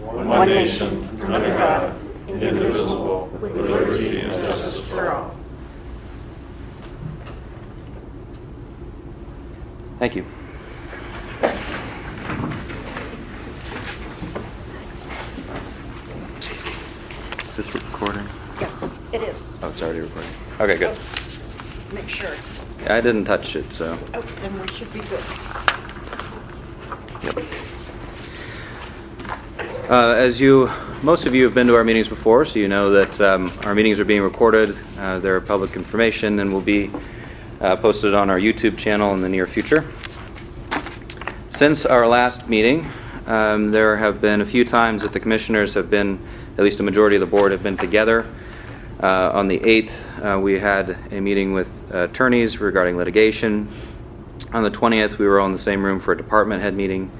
one nation, under God, indivisible, with liberty and justice for all. Thank you. Is this recording? Yes, it is. Oh, it's already recording. Okay, good. Make sure. Yeah, I didn't touch it, so. Oh, then we should be good. Yep. Most of you have been to our meetings before, so you know that our meetings are being recorded. They're public information and will be posted on our YouTube channel in the near future. Since our last meeting, there have been a few times that the commissioners have been, at least a majority of the board, have been together. On the 8th, we had a meeting with attorneys regarding litigation. On the 20th, we were all in the same room for a department head meeting.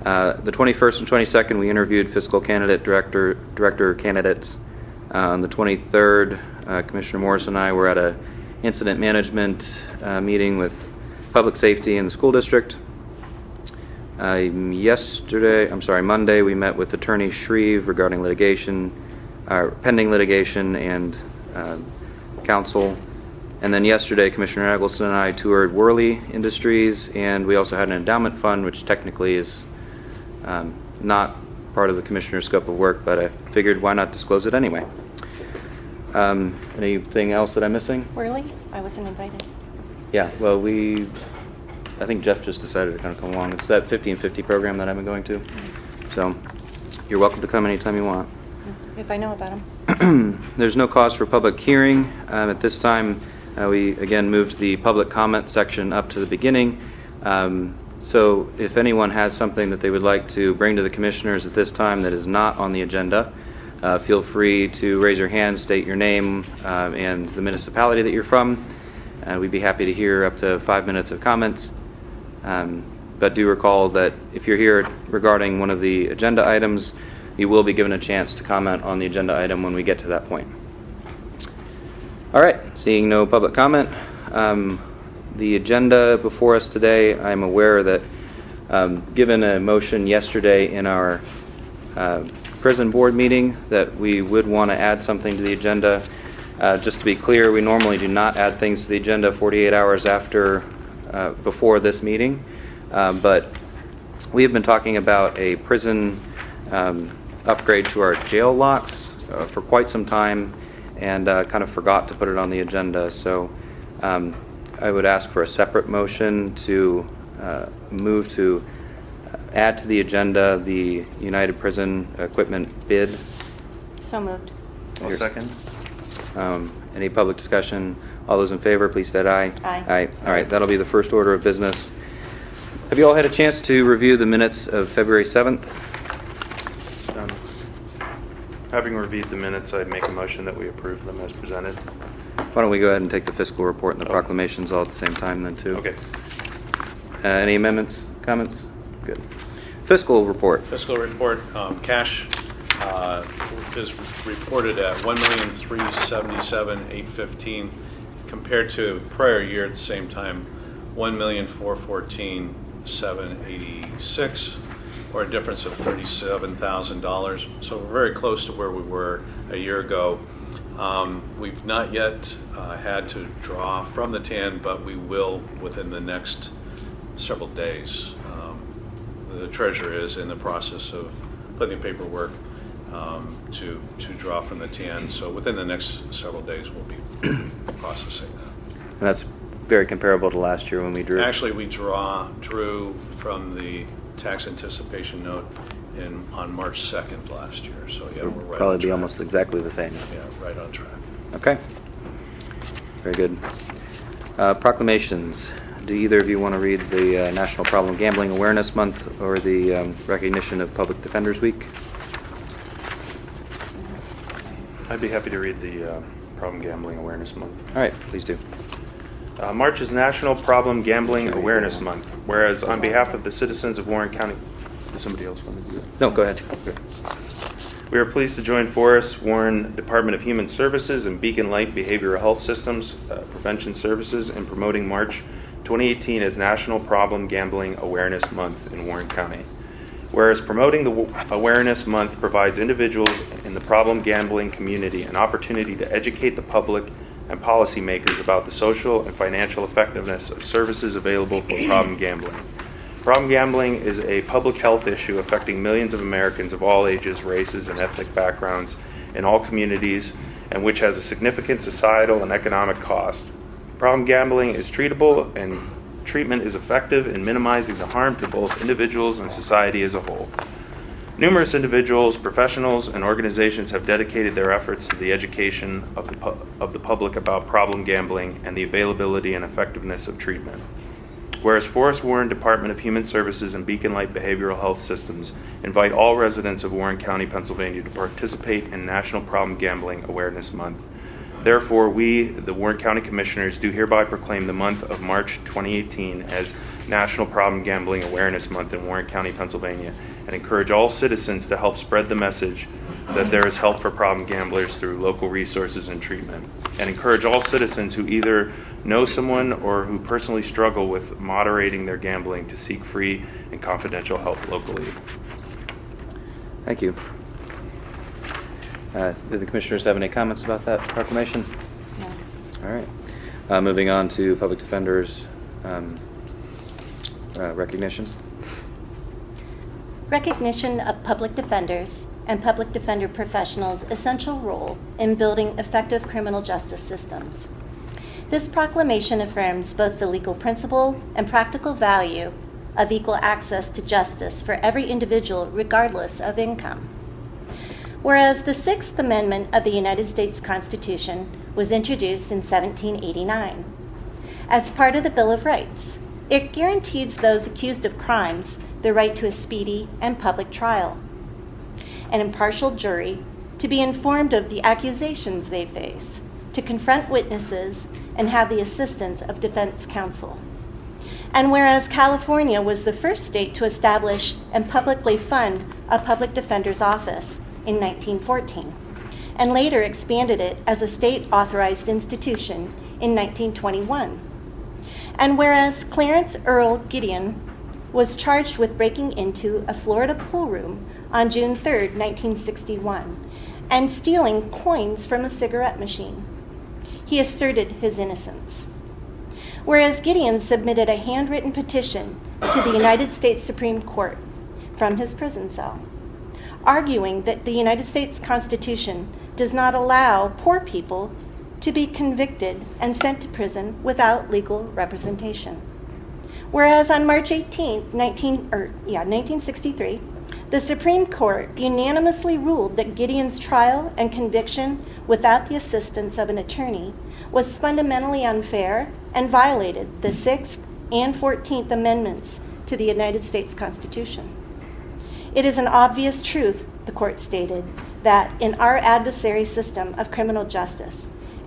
The 21st and 22nd, we interviewed fiscal director candidates. On the 23rd, Commissioner Morris and I were at a incident management meeting with public safety in the school district. Monday, we met with Attorney Shreve regarding pending litigation and counsel. And then yesterday, Commissioner Eggleston and I toured Worley Industries, and we also had an endowment fund, which technically is not part of the commissioner's scope of work, but I figured why not disclose it anyway. Anything else that I'm missing? Really? I wasn't invited. Yeah, well, I think Jeff just decided to kind of come along. It's that 50 and 50 program that I've been going to. So you're welcome to come anytime you want. If I know about them. There's no cause for public hearing. At this time, we again moved the public comment section up to the beginning. So if anyone has something that they would like to bring to the commissioners at this time that is not on the agenda, feel free to raise your hand, state your name and the municipality that you're from. We'd be happy to hear up to 5 minutes of comments. But do recall that if you're here regarding one of the agenda items, you will be given a chance to comment on the agenda item when we get to that point. All right, seeing no public comment, the agenda before us today, I'm aware that given a motion yesterday in our prison board meeting that we would want to add something to the agenda. Just to be clear, we normally do not add things to the agenda 48 hours before this meeting, but we have been talking about a prison upgrade to our jail locks for quite some time, and kind of forgot to put it on the agenda. So I would ask for a separate motion to move to add to the agenda the United Prison Equipment bid. So moved. I'll second. Any public discussion? All those in favor, please state aye. Aye. Aye. All right, that'll be the first order of business. Have you all had a chance to review the minutes of February 7th? Having reviewed the minutes, I'd make a motion that we approve them as presented. Why don't we go ahead and take the fiscal report and the proclamations all at the same time then too? Okay. Any amendments, comments? Good. Fiscal report. Fiscal report, cash is reported at $1,377,815 compared to prior year at the same time, $1,414,786, or a difference of $37,000. So we're very close to where we were a year ago. We've not yet had to draw from the TAN, but we will within the next several days. The treasurer is in the process of putting paperwork to draw from the TAN. So within the next several days, we'll be processing that. And that's very comparable to last year when we drew. Actually, we drew from the tax anticipation note on March 2nd last year. So yeah, we're right on track. Probably be almost exactly the same. Yeah, right on track. Okay. Very good. Proclamations. Do either of you want to read the National Problem Gambling Awareness Month or the recognition of Public Defenders Week? I'd be happy to read the Problem Gambling Awareness Month. All right, please do. March is National Problem Gambling Awareness Month, whereas on behalf of the citizens of Warren County... Does somebody else want to do that? No, go ahead. Okay. We are pleased to join Forrest Warren Department of Human Services and Beacon Light Behavioral Health Systems Prevention Services in promoting March 2018 as National Problem Gambling Awareness Month in Warren County. Whereas promoting the Awareness Month provides individuals in the problem gambling community an opportunity to educate the public and policymakers about the social and financial effectiveness of services available for problem gambling. Problem gambling is a public health issue affecting millions of Americans of all ages, races, and ethnic backgrounds in all communities, and which has a significant societal and economic cost. Problem gambling is treatable, and treatment is effective in minimizing the harm to both individuals and society as a whole. Numerous individuals, professionals, and organizations have dedicated their efforts to the education of the public about problem gambling and the availability and effectiveness of treatment. Whereas Forest Warren Department of Human Services and Beacon Light Behavioral Health Systems invite all residents of Warren County, Pennsylvania to participate in National Problem Gambling Awareness Month. Therefore, we, the Warren County Commissioners, do hereby proclaim the month of March 2018 as National Problem Gambling Awareness Month in Warren County, Pennsylvania, and encourage all citizens to help spread the message that there is help for problem gamblers through local resources and treatment, and encourage all citizens who either know someone or who personally struggle with moderating their gambling to seek free and confidential help locally. Thank you. Do the commissioners have any comments about that proclamation? No. All right. Moving on to public defenders recognition. Recognition of public defenders and public defender professionals' essential role in building effective criminal justice systems. This proclamation affirms both the legal principle and practical value of equal access to justice for every individual regardless of income. Whereas the Sixth Amendment of the United States Constitution was introduced in 1789. As part of the Bill of Rights, it guarantees those accused of crimes the right to a speedy and public trial, an impartial jury to be informed of the accusations they face, to confront witnesses, and have the assistance of defense counsel. And whereas California was the first state to establish and publicly fund a public defender's office in 1914, and later expanded it as a state-authorized institution in 1921. And whereas Clarence Earl Gideon was charged with breaking into a Florida pool room on June 3, 1961, and stealing coins from a cigarette machine, he asserted his innocence. Whereas Gideon submitted a handwritten petition to the United States Supreme Court from his prison cell, arguing that the United States Constitution does not allow poor people to be convicted and sent to prison without legal representation. Whereas on March 18, 1963, the Supreme Court unanimously ruled that Gideon's trial and conviction without the assistance of an attorney was fundamentally unfair and violated the 6th and 14th Amendments to the United States Constitution. It is an obvious truth, the court stated, that in our adversary system of criminal justice,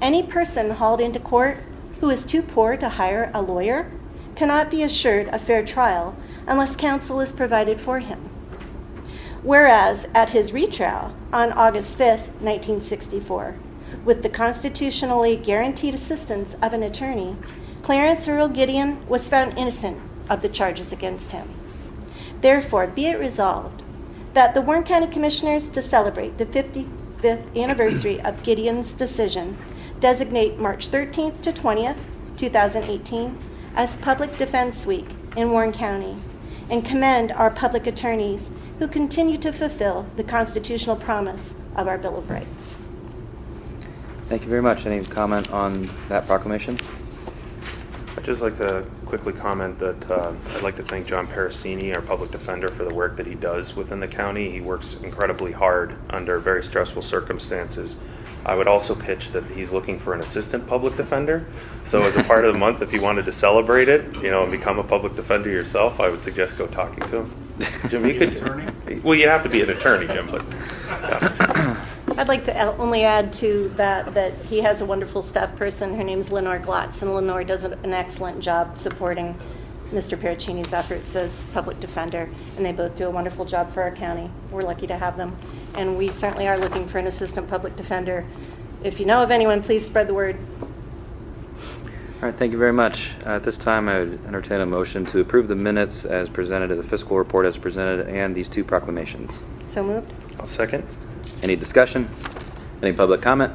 any person hauled into court who is too poor to hire a lawyer cannot be assured a fair trial unless counsel is provided for him. Whereas at his retrial on August 5, 1964, with the constitutionally guaranteed assistance of an attorney, Clarence Earl Gideon was found innocent of the charges against him. Therefore, be it resolved that the Warren County Commissioners, to celebrate the 55th anniversary of Gideon's decision, designate March 13th to 20th, 2018, as Public Defense Week in Warren County, and commend our public attorneys who continue to fulfill the constitutional promise of our Bill of Rights. Thank you very much. Any comment on that proclamation? I'd just like to quickly comment that I'd like to thank John Parasini, our public defender, for the work that he does within the county. He works incredibly hard under very stressful circumstances. I would also pitch that he's looking for an assistant public defender. So as a part of the month, if you wanted to celebrate it, and become a public defender yourself, I would suggest go talking to him. Jim, you could. Well, you have to be an attorney, Jim, but. Yeah. I'd like to only add to that he has a wonderful staff person. Her name's Lenore Glotz, and Lenore does an excellent job supporting Mr. Paracini's efforts as public defender, and they both do a wonderful job for our county. We're lucky to have them, and we certainly are looking for an assistant public defender. If you know of anyone, please spread the word. All right, thank you very much. At this time, I would entertain a motion to approve the minutes as presented, the fiscal report as presented, and these two proclamations. So moved. I'll second. Any discussion? Any public comment?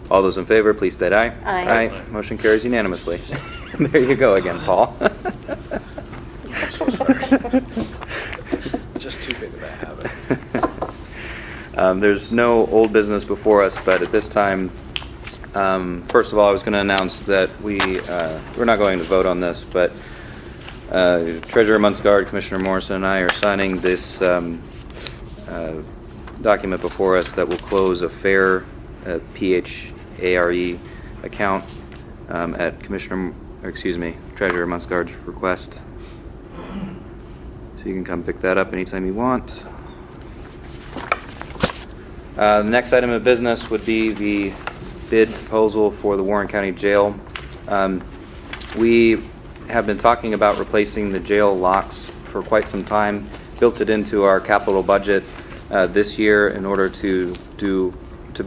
All those in favor, please state aye. Aye. Aye. Motion carries unanimously. There you go again, Paul. I'm so sorry. Just too big of a habit. There's no old business before us, but at this time, first of all, I was going to announce that we're not going to vote on this, but Treasurer Munzgard, Commissioner Morrison, and I are signing this document before us that will close a fair PHARE account at Treasurer Munzgard's request. So you can come pick that up anytime you want. The next item of business would be the bid proposal for the Warren County Jail. We have been talking about replacing the jail locks for quite some time, built it into our capital budget this year in order to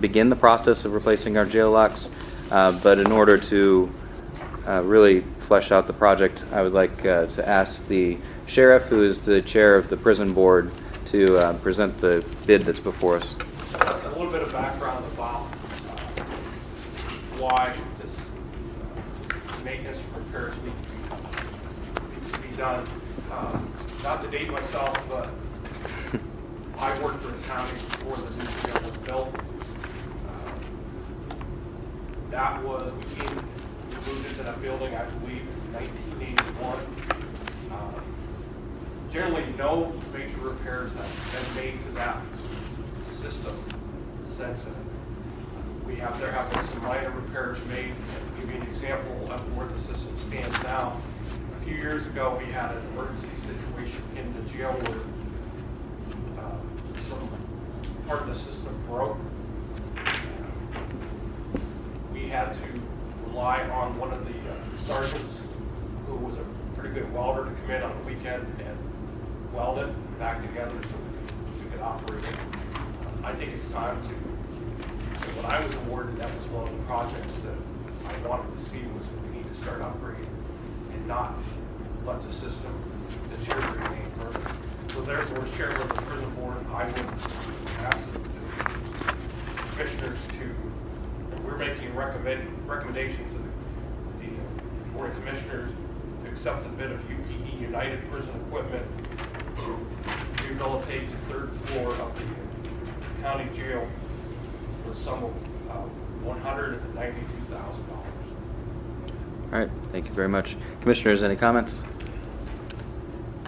begin the process of replacing our jail locks. But in order to really flesh out the project, I would like to ask the sheriff, who is the chair of the prison board, to present the bid that's before us. A little bit of background about why this maintenance and repairs need to be done. Not to date myself, but I worked for the county before the new jail was built. We moved into that building, I believe, in 1981. Generally, no major repairs have been made to that system since then. There have been some minor repairs made. To give you an example of where the system stands now, a few years ago we had an emergency situation in the jail where some part of the system broke. We had to rely on one of the sergeants, who was a pretty good welder, to come in on the weekend and weld it back together so we could operate it. I think it's time to. So when I was awarded, that was one of the projects that I wanted to see was we need to start upgrading and not let the system deteriorate any further. So therefore, as chairman of the prison board, I would ask the commissioners we're making recommendations to the board of commissioners to accept the bid of UPE United Prison Equipment to rehabilitate the third floor of the county jail for a sum of $192,000. All right, thank you very much. Commissioners, any comments?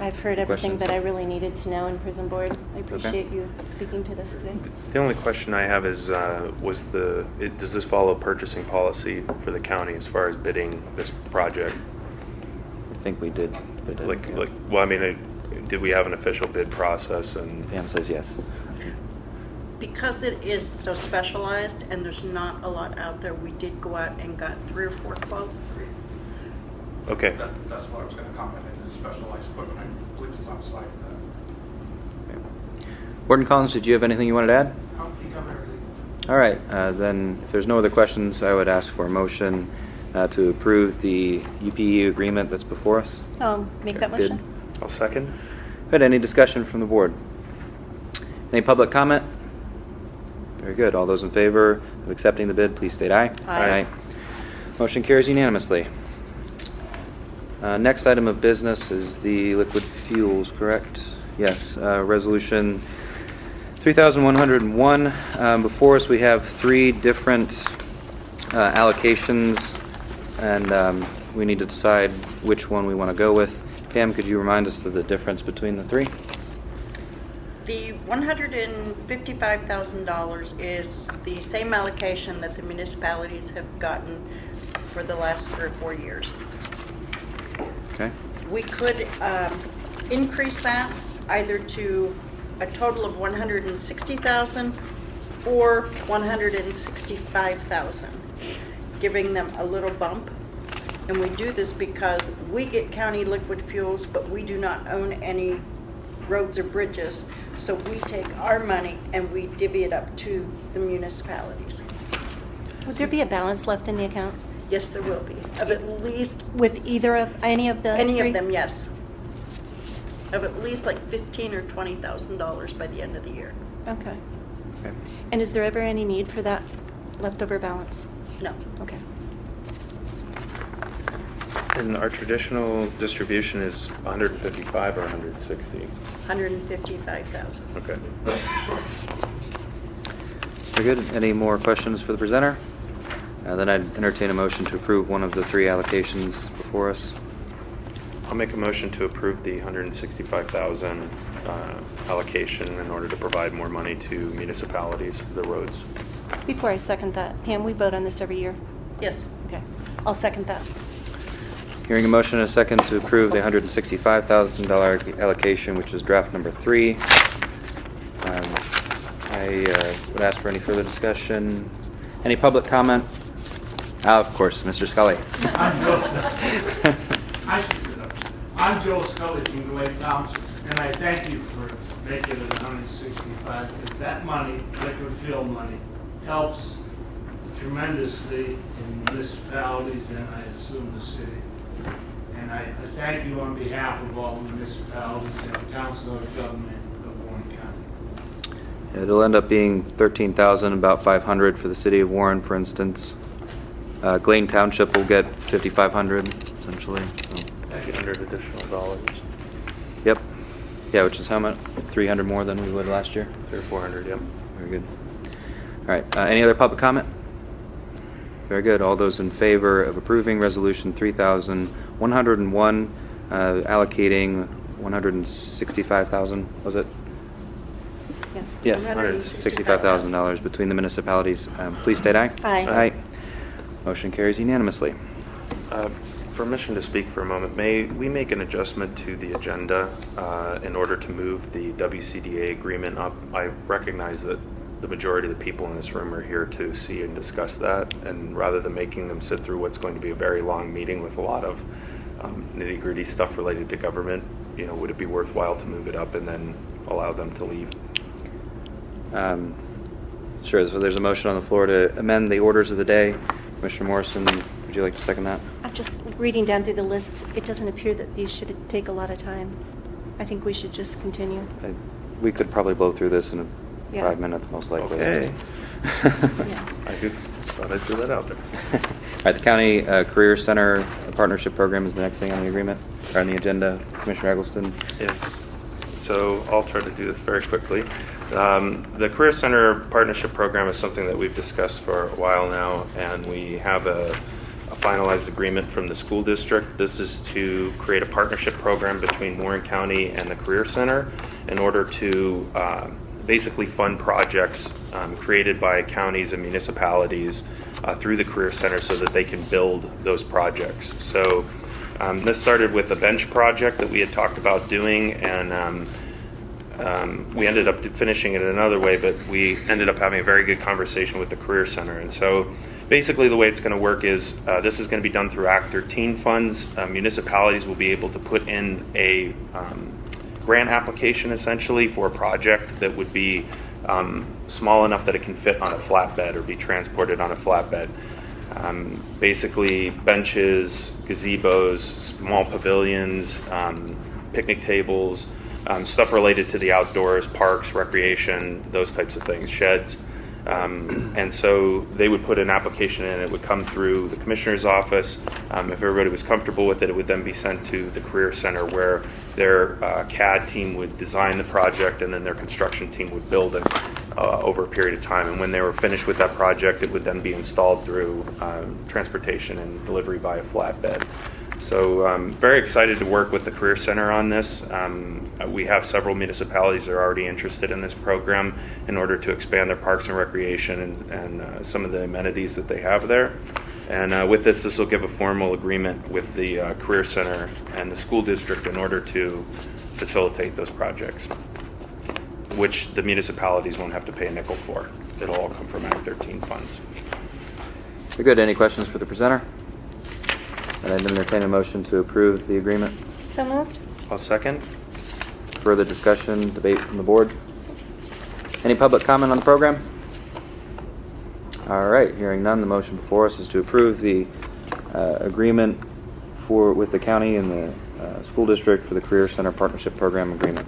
I've heard everything Questions? that I really needed to know in prison board. I appreciate you speaking to this today. The only question I have is, does this follow purchasing policy for the county as far as bidding this project? I think we did. But Did we have an official bid process? And Pam says yes. Because it is so specialized and there's not a lot out there, we did go out and got 3 or 4 quotes. okay, That's what I was going to comment on, the specialized equipment. I believe it's outside of that. Warden Collins, did you have anything you wanted to add? You covered everything. All right, then if there's no other questions, I would ask for a motion to approve the UPE agreement that's before us. I'll make that Bid. motion. I'll second. Good, any discussion from the board? Any public comment? Very good. All those in favor of accepting the bid, please state aye. Aye. Motion carries unanimously. Next item of business is the liquid fuels, correct? Yes, resolution 3101. Before us we have 3 different allocations, and we need to decide which one we want to go with. Pam, could you remind us of the difference between the 3? The $155,000 is the same allocation that the municipalities have gotten for the last 3 or 4 years. Okay. We could increase that either to a total of $160,000 or $165,000, giving them a little bump. And we do this because we get county liquid fuels, but we do not own any roads or bridges. So we take our money and we divvy it up to the municipalities. Would there be a balance left in the account? Yes, there will be, of at least, With any of the any three? of them, yes. Of at least like $15,000 or $20,000 by the end of the year. Okay. Okay. And is there ever any need for that leftover balance? No. Okay. And our traditional distribution is 155 or 160? 155,000. Okay. Very good. Any more questions for the presenter? Then I'd entertain a motion to approve one of the three allocations before us. I'll make a motion to approve the 165,000 allocation in order to provide more money to municipalities for the roads. Before I second that, Pam, we vote on this every year? Yes. Okay. I'll second that. Hearing a motion and a second to approve the $165,000 allocation, which is draft number 3. I would ask for any further discussion. Any public comment? Of course, Mr. Scully. I'm Joe. I should sit up. I'm Joe Scully from Galway Township, and I thank you for making it 165, because that money, liquid fuel money, helps tremendously in municipalities and I assume the city. And I thank you on behalf of all municipalities and council of government of Warren County. It'll end up being $13,000, about $500 for the city of Warren, for instance. Glane Township will get $5,500, essentially. So. $100 additional dollars. Yep. Yeah, which is how much? 300 more than we would last year? 300 or 400, yeah. Very good. All right. Any other public comment? Very good. All those in favor of approving Resolution 3,101, allocating 165,000, was it? Yes. Yes, $165,000 between the municipalities. Please state aye. Aye. Aye. Motion carries unanimously. Permission to speak for a moment. May we make an adjustment to the agenda in order to move the WCDA agreement up? I recognize that the majority of the people in this room are here to see and discuss that, and rather than making them sit through what's going to be a very long meeting with a lot of nitty-gritty stuff related to government, would it be worthwhile to move it up and then allow them to leave? Sure. So there's a motion on the floor to amend the orders of the day. Commissioner Morrison, would you like to second that? I'm just reading down through the list. It doesn't appear that these should take a lot of time. I think we should just continue. We could probably blow through this in Yeah. 5 minutes, most likely. Okay. Yeah. I just thought I'd throw that out there. All right, the County Career Center Partnership Program is the next thing on the agreement, or on the agenda. Commissioner Eggleston. Yes. So I'll try to do this very quickly. The Career Center Partnership Program is something that we've discussed for a while now, and we have a finalized agreement from the school district. This is to create a partnership program between Warren County and the Career Center in order to basically fund projects created by counties and municipalities through the Career Center so that they can build those projects. So this started with a bench project that we had talked about doing, and we ended up finishing it another way, but we ended up having a very good conversation with the Career Center. And so basically the way it's going to work is this is going to be done through Act 13 funds. Municipalities will be able to put in a grant application essentially for a project that would be small enough that it can fit on a flatbed or be transported on a flatbed. Basically benches, gazebos, small pavilions, picnic tables, stuff related to the outdoors, parks, recreation, those types of things, sheds. And so they would put an application in, it would come through the commissioner's office. If everybody was comfortable with it, it would then be sent to the Career Center where their CAD team would design the project and then their construction team would build it over a period of time. And when they were finished with that project, it would then be installed through transportation and delivery by a flatbed. So I'm very excited to work with the Career Center on this. We have several municipalities that are already interested in this program in order to expand their parks and recreation and some of the amenities that they have there. And with this will give a formal agreement with the Career Center and the school district in order to facilitate those projects, which the municipalities won't have to pay a nickel for. It'll all come from Act 13 funds. Very good. Any questions for the presenter? And I'd entertain a motion to approve the agreement. So moved? I'll second. Further discussion, debate from the board? Any public comment on the program? All right, hearing none, the motion before us is to approve the agreement with the county and the school district for the Career Center Partnership Program agreement.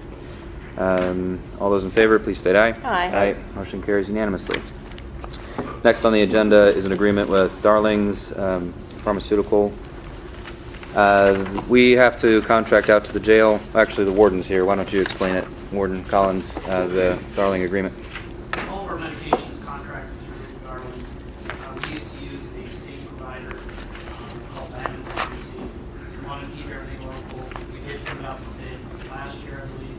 All those in favor, please state aye. Aye. Motion carries unanimously. Next on the agenda is an agreement with Darling's Pharmaceutical. We have to contract out to the jail. Actually, the warden's here. Why don't you explain it, Warden Collins, the Darling agreement? All of our medications contracted through Garland's. We used to use a state provider called Diamond Pharmacy. We wanted to keep everything local. We did put it out for bid last year, I believe,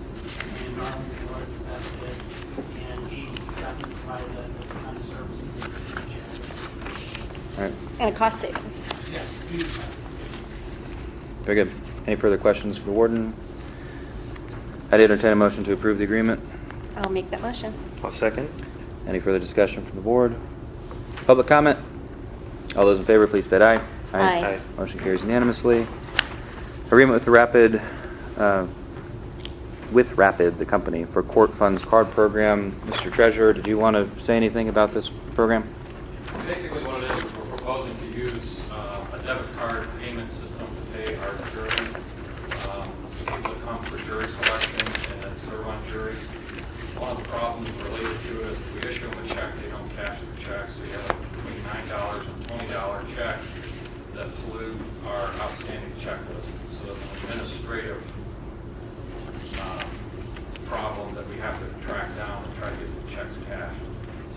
and Garland was the best bid. And he's definitely provided the kind of service we need to the jail. All right. And a cost savings. Yes, huge. Very good. Any further questions for the warden? I'd entertain a motion to approve the agreement. I'll make that motion. I'll second. Any further discussion from the board? Public comment? All those in favor, please state aye. Aye. Motion carries unanimously. Agreement with Rapid, the company, for CourtFunds card program. Mr. Treasurer, did you want to say anything about this program? Basically what it is, we're proposing to use a debit card payment system to pay our jury, people that come for jury selection and then serve on juries. One of the problems related to it is if we issue them a check, they don't cash the check, so you have between $9 and $20 checks that pollute our outstanding checklist. So it's an administrative problem that we have to track down and try to get the checks cashed.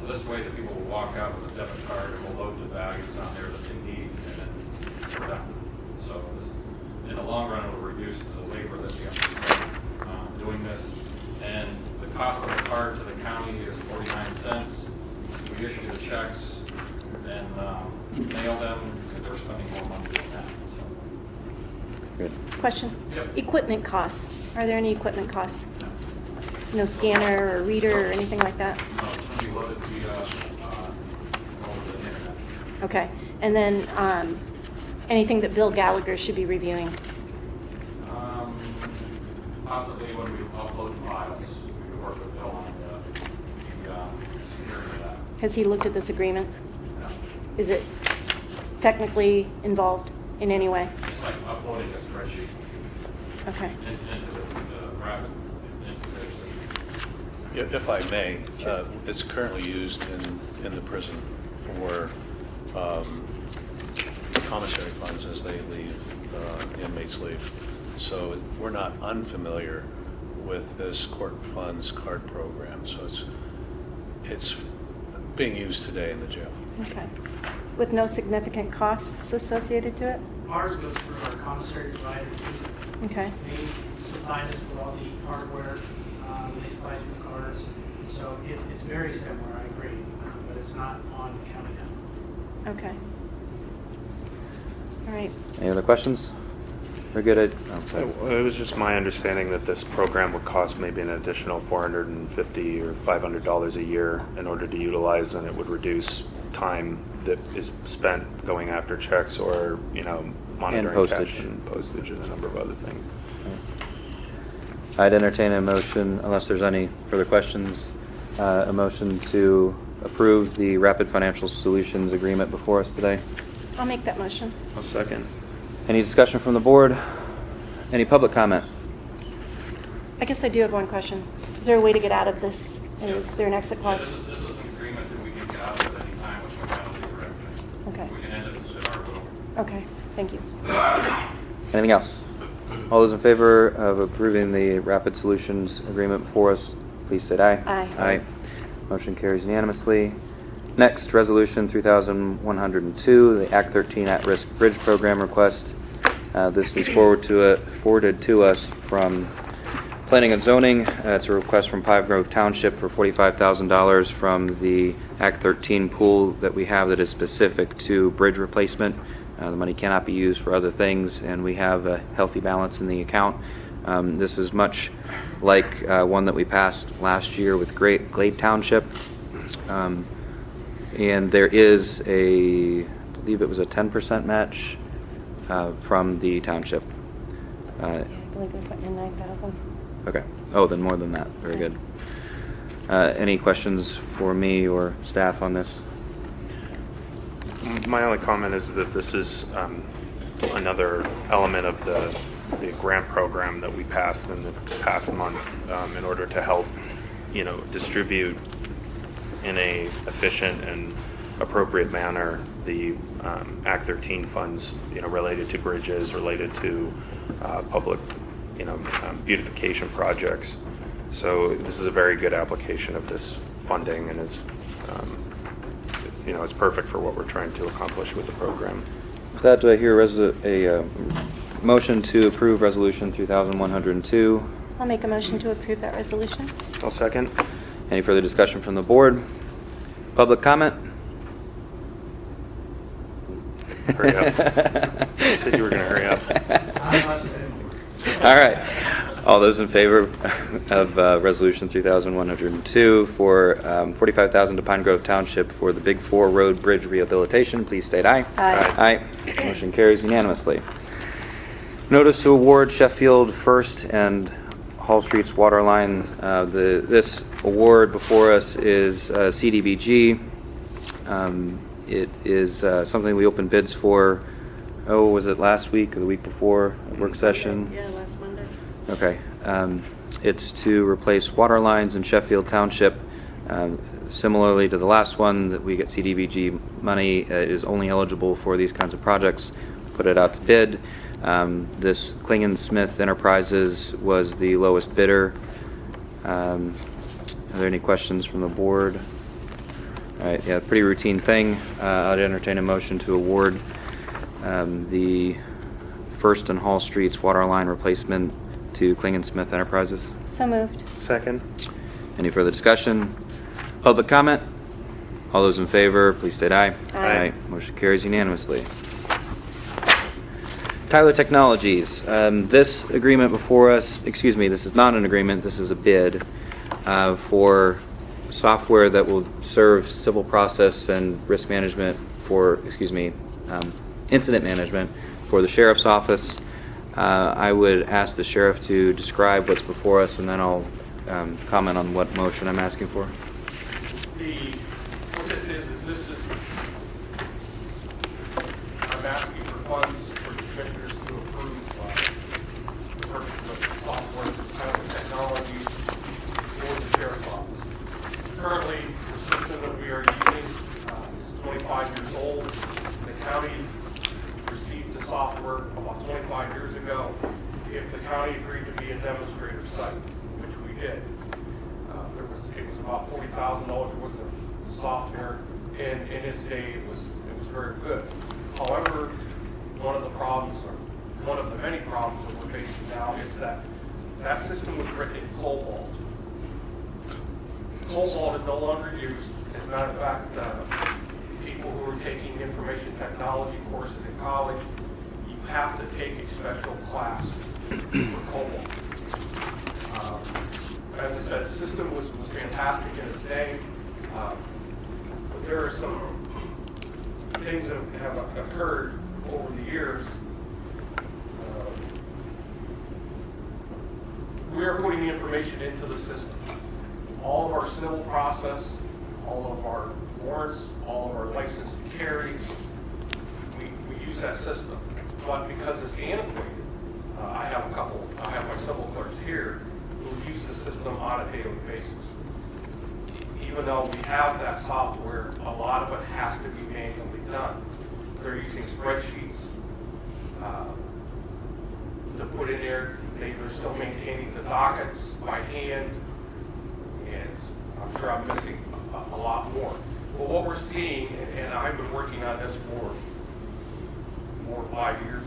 So this way, the people will walk out with a debit card and we'll load the values on there that they need, and then we're done. So in the long run, it will reduce the labor that we have to spend doing this. And the cost of the card to the county is 49 cents. We issue the checks and mail them, and they're spending more money than that. So. Good. Question? Yep. Equipment costs. Are there any equipment costs? No scanner or reader or anything like that? No, it's going to be loaded via over the internet. Okay. And then anything that Bill Gallagher should be reviewing? Possibly when we upload files, we could work with Bill on the security of that. Has he looked at this agreement? No. Is it technically involved in any way? It's like uploading a spreadsheet Okay. into the Rapid into their system. If I may, it's currently used in the prison for commissary funds as they leave, inmates leave. So we're not unfamiliar with this CourtFunds card program. So it's being used today in the jail. Okay. With no significant costs associated to it? Ours goes through our commissary provider. Okay. They supplied us with all the hardware, they supplied us with cards. So it's very similar, I agree, but it's not on county now. Okay. All right. Any other questions? We're good at... Oh, sorry. It was just my understanding that this program would cost maybe an additional $450 or $500 a year in order to utilize, and it would reduce time that is spent going after checks or, monitoring postage. cash and postage and a number of other things. I'd entertain a motion, unless there's any further questions, a motion to approve the Rapid Financial Solutions agreement before us today. I'll make that motion. I'll second. Any discussion from the board? Any public comment? I guess I do have one question. Is there a way to get out of this? Is there an exit clause? This is an agreement that we can get out of at any time with the penalty direction. Okay. We can end it at our will. Okay. Thank you. Anything else? All those in favor of approving the Rapid Solutions agreement before us, please state aye. Aye. Aye. Motion carries unanimously. Next, Resolution 3102, the Act 13 At-Risk Bridge Program request. This is forwarded to us from Planning and Zoning. It's a request from Pine Grove Township for $45,000 from the Act 13 pool that we have that is specific to bridge replacement. The money cannot be used for other things, and we have a healthy balance in the account. This is much like one that we passed last year with Glade Township. And there is I believe it was a 10% match from the township. I believe we put in 9,000. Okay. Oh, then more than that. Very good. Any questions for me or staff on this? My only comment is that this is another element of the grant program that we passed in the past month in order to help, distribute in a efficient and appropriate manner the Act 13 funds, related to bridges, related to public, beautification projects. So this is a very good application of this funding, and it's perfect for what we're trying to accomplish with the program. With that, do I hear a motion to approve Resolution 3102? I'll make a motion to approve that resolution. I'll second. Any further discussion from the board? Public comment? Hurry up. You said you were going to hurry up. All right. All those in favor of Resolution 3102 for $45,000 to Pine Grove Township for the Big Four Road Bridge rehabilitation, please state aye. Aye. Aye. Motion carries unanimously. Notice to award Sheffield First and Hall Street's water line. This award before us is CDBG. It is something we opened bids for, was it last week or the week before, a work session? Yeah, last Monday. Okay. It's to replace water lines in Sheffield Township. Similarly to the last one, that we get CDBG money, is only eligible for these kinds of projects. Put it out to bid. This Kling & Smith Enterprises was the lowest bidder. Are there any questions from the board? All right, yeah, pretty routine thing. I'd entertain a motion to award the First and Hall Streets water line replacement to Kling & Smith Enterprises. So moved. Second. Any further discussion? Public comment? All those in favor, please state aye. Aye. Motion carries unanimously. Tyler Technologies. This agreement before us, this is not an agreement, this is a bid for software that will serve civil process and risk management for, incident management for the sheriff's office. I would ask the sheriff to describe what's before us, and then I'll comment on what motion I'm asking for. What this is this system. I'm asking for funds for the commissioners to approve the purchase of software for Tyler Technologies for the sheriff's office. Currently, the system that we are using is 25 years old. The county received the software about 25 years ago if the county agreed to be a demonstrator site, which we did. It was about $40,000 worth of software, and in its day it was very good. However, one of the many problems that we're facing now is that system was written in COBOL. COBOL is no longer used. As a matter of fact, people who are taking information technology courses in college, you have to take a special class for COBOL. As I said, the system was fantastic in its day, but there are some things that have occurred over the years. We are putting the information into the system. All of our civil process, all of our warrants, all of our license to carry, we use that system. But because it's antiquated, I have my civil clerks here who use the system on a daily basis. Even though we have that software, a lot of it has to be manually done. They're using spreadsheets to put in there. They're still maintaining the dockets by hand, and I'm sure I'm missing a lot more. But what we're seeing, and I've been working on this for 4 or 5 years,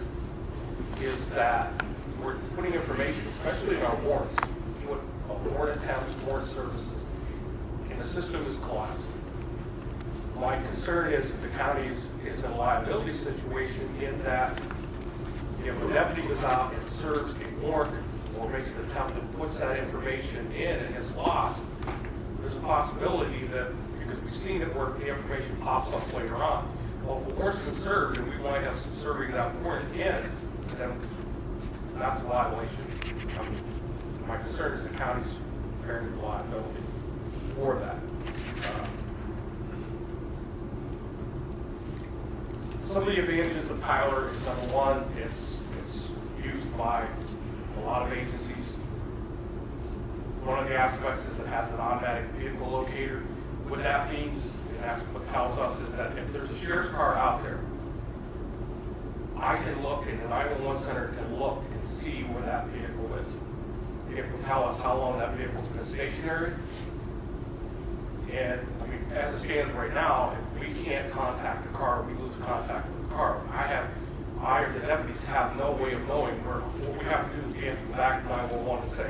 is that we're putting information, especially in our warrants, warrant attempts, warrant services, and the system is collapsing. My concern is that the county is in a liability situation in that if a deputy goes out and serves a warrant or makes an attempt and puts that information in and is lost, there's a possibility that, because we've seen it where the information pops up later on, well, if the warrant's been served and we wind up serving that warrant again, then that's a violation. My concern is the county's bearing the liability for that. Some of the advantages of Tyler is, number one, it's used by a lot of agencies. One of the aspects is it has an automatic vehicle locator. What that means, what tells us is that if there's a sheriff's car out there, I can look, and the 911 center can look and see where that vehicle is. It will tell us how long that vehicle's been stationary. And I mean, as it stands right now, if we can't contact the car, we lose contact with the car. I or the deputies have no way of knowing where. What we have to do is answer back to 911 and say,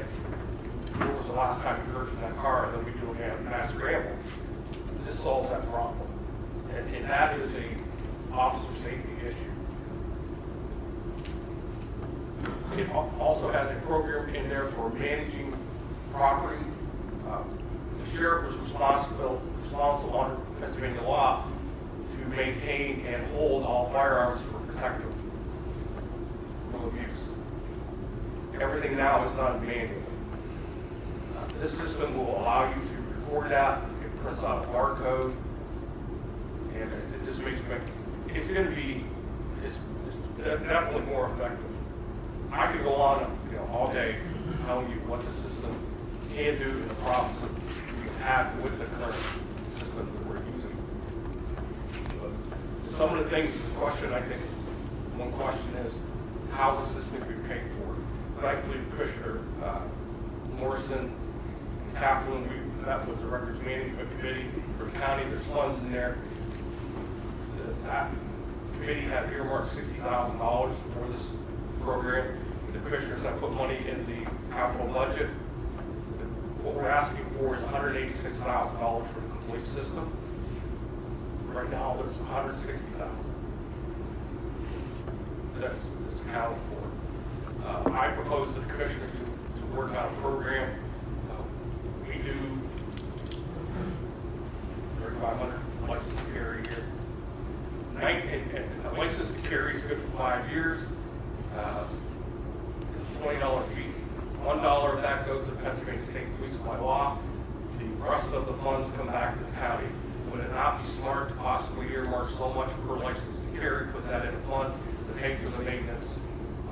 when was the last time you heard from that car? And then we do a mass scramble. This solves that problem. And that is a officer safety issue. It also has a program in there for managing property. The sheriff was responsible under Pennsylvania law to maintain and hold all firearms for protective from abuse. Everything now is done manually. This system will allow you to record that. It prints out a barcode, and it just makes it's going to be definitely more effective. I could go on, all day telling you what the system can do and the problems that we have with the current system that we're using. But some of the things, I think, one question is, how is this going to be paid for? Thankfully, Commissioner Morrison and Kaplan, we met with the Records Management Committee for the county. There's funds in there. That committee had earmarked $60,000 for this program. The commissioners have put money in the capital budget. What we're asking for is $186,000 for the complete system. Right now, there's $160,000 that's accounted for. I propose to the commissioners to work on a program. We do 3,500 licenses to carry a year. And a license to carry is good for 5 years. $20 fee. $1 of that goes to Pennsylvania State Police by law. The rest of the funds come back to the county. Would it not be smart to possibly earmark so much per license to carry, put that in a fund to pay for the maintenance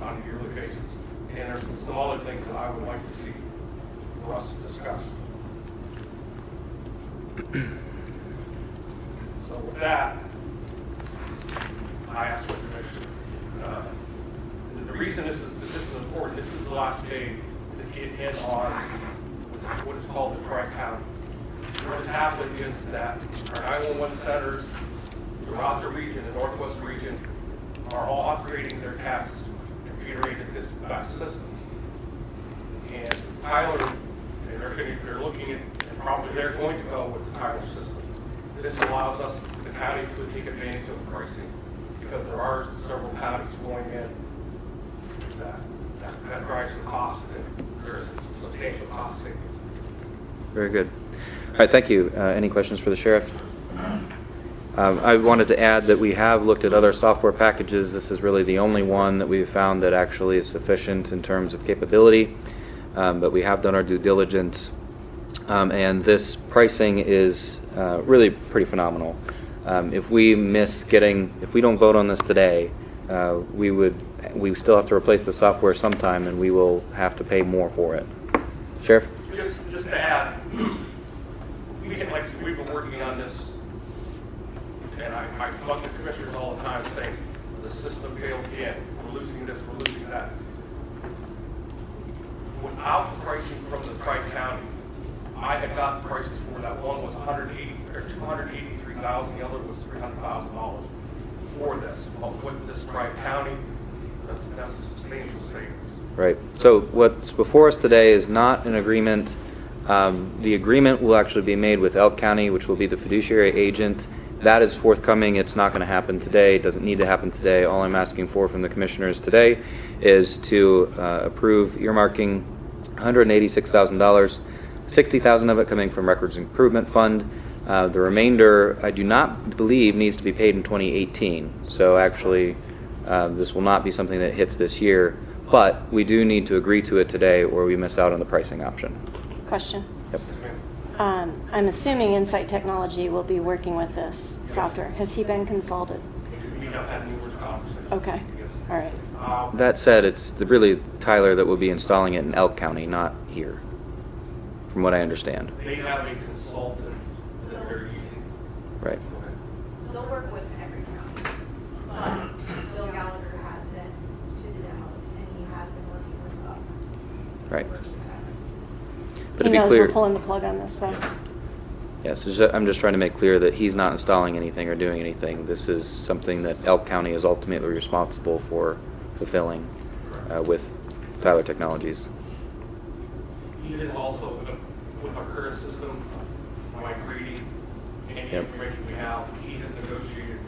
on a yearly basis? And there's some other things that I would like to see for us to discuss. So with that, I ask the commission. The reason this is important, this is the last day to get in on what is called the tri-county. What has happened is that our 911 centers throughout the region, the Northwest region, are all upgrading their tasks to computer-aided dispatch systems. And Tyler, they're looking at, and probably they're going to go with the Tyler system. This allows us, the county, to take advantage of pricing, because there are several counties going in that drives the cost, and there's substantial cost savings. Very good. All right, thank you. Any questions for the sheriff? I wanted to add that we have looked at other software packages. This is really the only one that we've found that actually is sufficient in terms of capability, but we have done our due diligence, and this pricing is really pretty phenomenal. If we don't vote on this today, we still have to replace the software sometime, and we will have to pay more for it. Sheriff? Just to add, we've been working on this, and I talk to commissioners all the time saying, the system failed again, we're losing this, we're losing that. Without the pricing from the Tri-County, I had gotten prices for that. One was $283,000, the other was $300,000 for this. But with this Tri-County, that's a substantial savings. Right. So what's before us today is not an agreement. The agreement will actually be made with Elk County, which will be the fiduciary agent. That is forthcoming. It's not going to happen today. It doesn't need to happen today. All I'm asking for from the commissioners today is to approve earmarking $186,000, $60,000 of it coming from Records Improvement Fund. The remainder, I do not believe, needs to be paid in 2018. So actually, this will not be something that hits this year. But we do need to agree to it today, or we miss out on the pricing option. Question. Yep. I'm assuming Insight Technology will be working with this software. Has he been consulted? We have had numerous conversations. Okay, all right. That said, it's really Tyler that will be installing it in Elk County, not here, from what I understand. They have a consultant that they're using. Right. They'll work with every county, but Bill Gallagher has been to the demos, and he has been working with us. Right. Working with them. But He to be knows clear, we're pulling the plug on this, so. yes, I'm just trying to make clear that he's not installing anything or doing anything. This is something that Elk County is ultimately responsible for fulfilling with Tyler Technologies. He is also, with our current system, Mike Reedy, any Yep. information we have, he has negotiated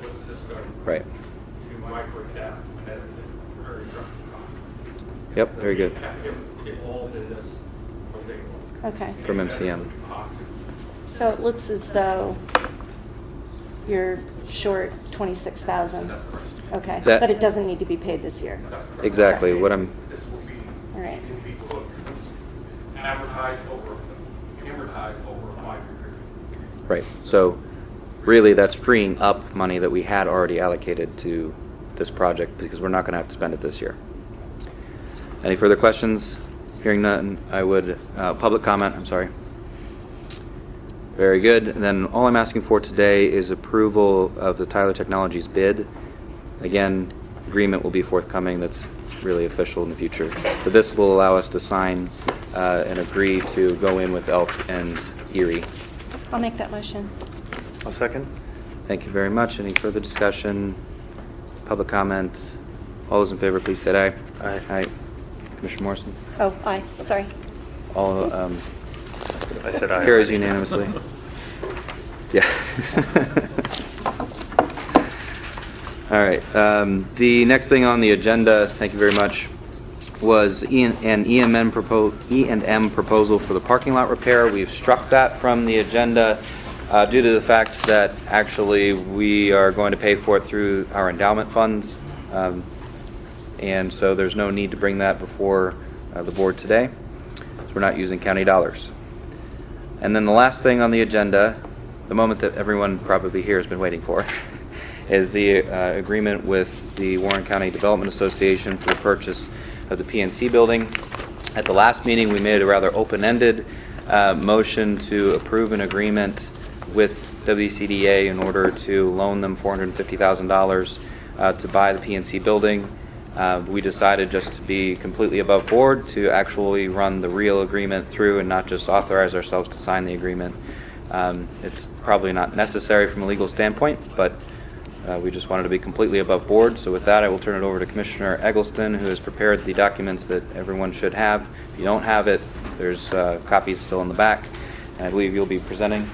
with Cisco Right. to migrate that at a very reduction cost. Yep, very good. We have to get involved in this from day one. Okay. From MCM. So it looks as though you're short 26,000. Okay, That- but it doesn't need to be paid this year. Exactly. What I'm This will be, All right. it will be amortized over a 5-year period. right. So really, that's freeing up money that we had already allocated to this project because we're not going to have to spend it this year. Any further questions? Hearing none, I would public comment. I'm sorry. Very good. And then all I'm asking for today is approval of the Tyler Technologies bid. Again, agreement will be forthcoming. That's really official in the future. But this will allow us to sign and agree to go in with Elk and Erie. I'll make that motion. I'll second. Thank you very much. Any further discussion? Public comment? All those in favor, please say aye. Aye. Aye. Commissioner Morrison? Oh, aye, sorry. All I said aye. carries unanimously. Yeah. All right. The next thing on the agenda, thank you very much, was an E&M proposal for the parking lot repair. We've struck that from the agenda due to the fact that actually we are going to pay for it through our endowment funds. And so there's no need to bring that before the board today. So we're not using county dollars. And then the last thing on the agenda, the moment that everyone probably here has been waiting for, is the agreement with the Warren County Development Association for the purchase of the PNC building. At the last meeting, we made a rather open-ended motion to approve an agreement with WCDA in order to loan them $450,000 to buy the PNC building. We decided just to be completely above board to actually run the real agreement through and not just authorize ourselves to sign the agreement. It's probably not necessary from a legal standpoint, but we just wanted to be completely above board. So with that, I will turn it over to Commissioner Eggleston, who has prepared the documents that everyone should have. If you don't have it, there's copies still in the back. And I believe you'll be presenting.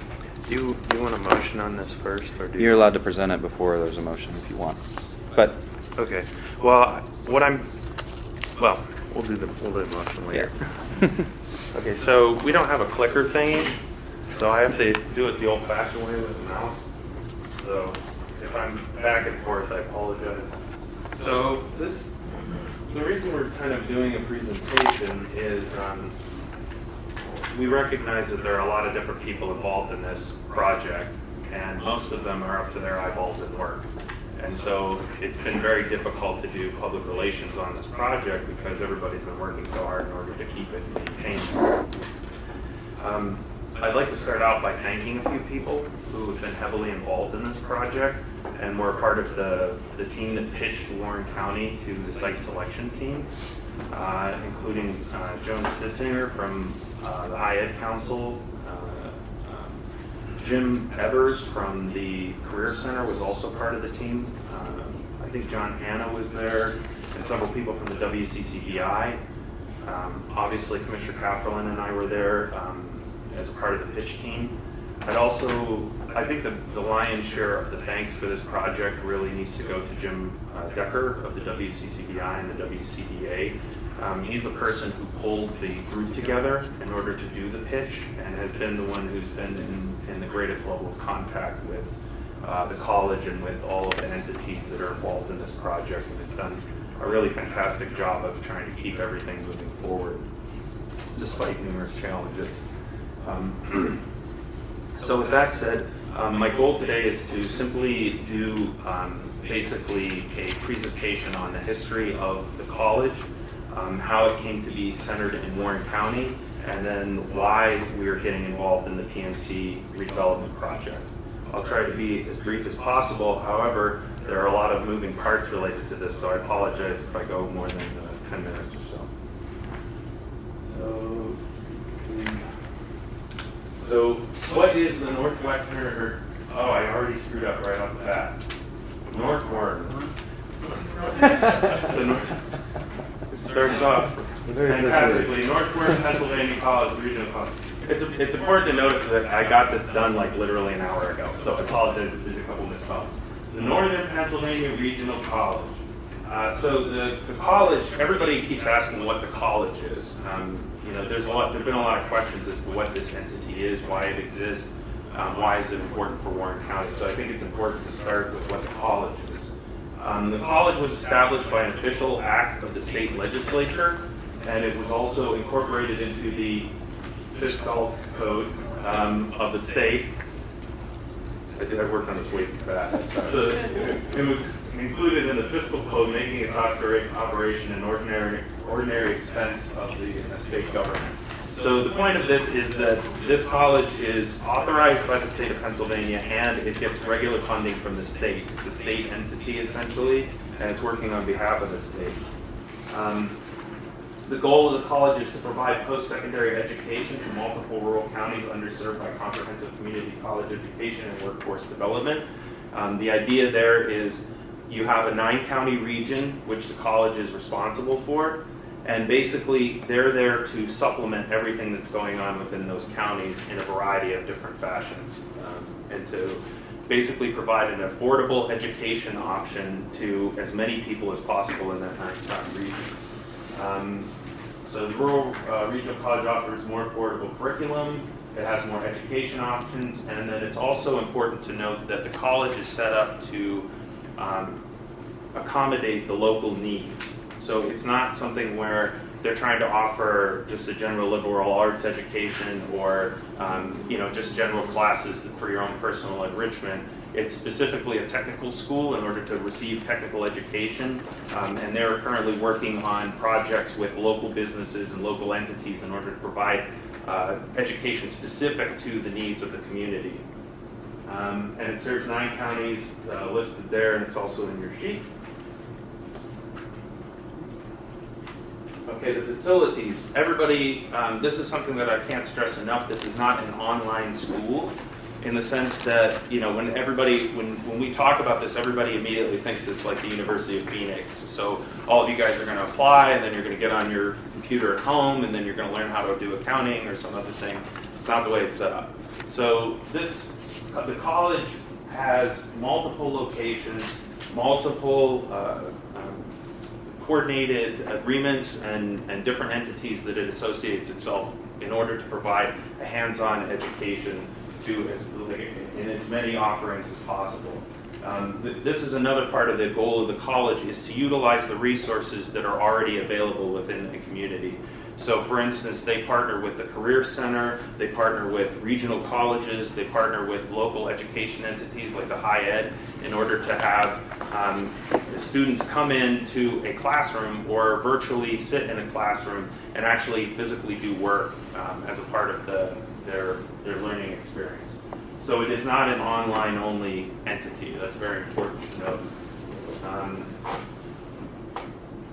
Do you want a motion on this first, or do You're allowed to present it before there's a motion if you want. But Okay. Well, we'll do the motion later. Okay. So we don't have a clicker thingy, so I have to do it the old-fashioned way with the mouse. So if I'm back and forth, I apologize. So the reason we're kind of doing a presentation is we recognize that there are a lot of different people involved in this project, and most of them are up to their eyeballs in work. And so it's been very difficult to do public relations on this project because everybody's been working so hard in order to keep it maintained. I'd like to start out by thanking a few people who have been heavily involved in this project and were a part of the team that pitched Warren County to the site selection team, including Joan Stitzinger from the High Ed Council. Jim Evers from the Career Center was also part of the team. I think John Hanna was there, and several people from the WCCBI. Obviously, Commissioner Kapperlin and I were there as part of the pitch team. I think the lion's share of the thanks for this project really needs to go to Jim Decker of the WCCBI and the WCDA. He's the person who pulled the group together in order to do the pitch and has been the one who's been in the greatest level of contact with the college and with all of the entities that are involved in this project, and has done a really fantastic job of trying to keep everything moving forward despite numerous challenges. So with that said, My goal today is to simply do basically a presentation on the history of the college, how it came to be centered in Warren County, and then why we are getting involved in the PNC redevelopment project. I'll try to be as brief as possible. However, there are a lot of moving parts related to this, so I apologize if I go more than 10 minutes or so. So what is the Northwestern, oh, I already screwed up right off the bat. North Warren. It starts off fantastically. North Warren, Pennsylvania College, Regional College. It's important to notice that I got this done like literally an hour ago, so I apologize if there's a couple misspellings. The Northern Pennsylvania Regional College. So the college, everybody keeps asking what the college is. There's been a lot of questions as to what this entity is, why it exists, why is it important for Warren County. So I think it's important to start with what the college is. The college was established by an official act of the state legislature, and it was also incorporated into the fiscal code of the state. I worked on this way too fast. So it was included in the fiscal code, making its operation an ordinary expense of the state government. So the point of this is that this college is authorized by the state of Pennsylvania, and it gets regular funding from the state. It's a state entity essentially, and it's working on behalf of the state. The goal of the college is to provide post-secondary education to multiple rural counties underserved by comprehensive community college education and workforce development. The idea there is you have a 9-county region which the college is responsible for, and basically they're there to supplement everything that's going on within those counties in a variety of different fashions, and to basically provide an affordable education option to as many people as possible in that 9-county region. So the rural regional college offers more affordable curriculum, it has more education options, and then it's also important to note that the college is set up to accommodate the local needs. So it's not something where they're trying to offer just a general liberal arts education or just general classes for your own personal enrichment. It's specifically a technical school in order to receive technical education, and they're currently working on projects with local businesses and local entities in order to provide education specific to the needs of the community. And it serves 9 counties listed there, and it's also in your sheet. Okay, the facilities. Everybody, this is something that I can't stress enough. This is not an online school, in the sense that when we talk about this, everybody immediately thinks it's like the University of Phoenix. So all of you guys are going to apply, and then you're going to get on your computer at home, and then you're going to learn how to do accounting or some other thing. It's not the way it's set up. So the college has multiple locations, multiple coordinated agreements and different entities that it associates itself in order to provide a hands-on education in as many offerings as possible. This is another part of the goal of the college, is to utilize the resources that are already available within the community. So for instance, they partner with the Career Center, they partner with regional colleges, they partner with local education entities like the High Ed in order to have the students come into a classroom or virtually sit in a classroom and actually physically do work as a part of their learning experience. So it is not an online-only entity. That's very important to note.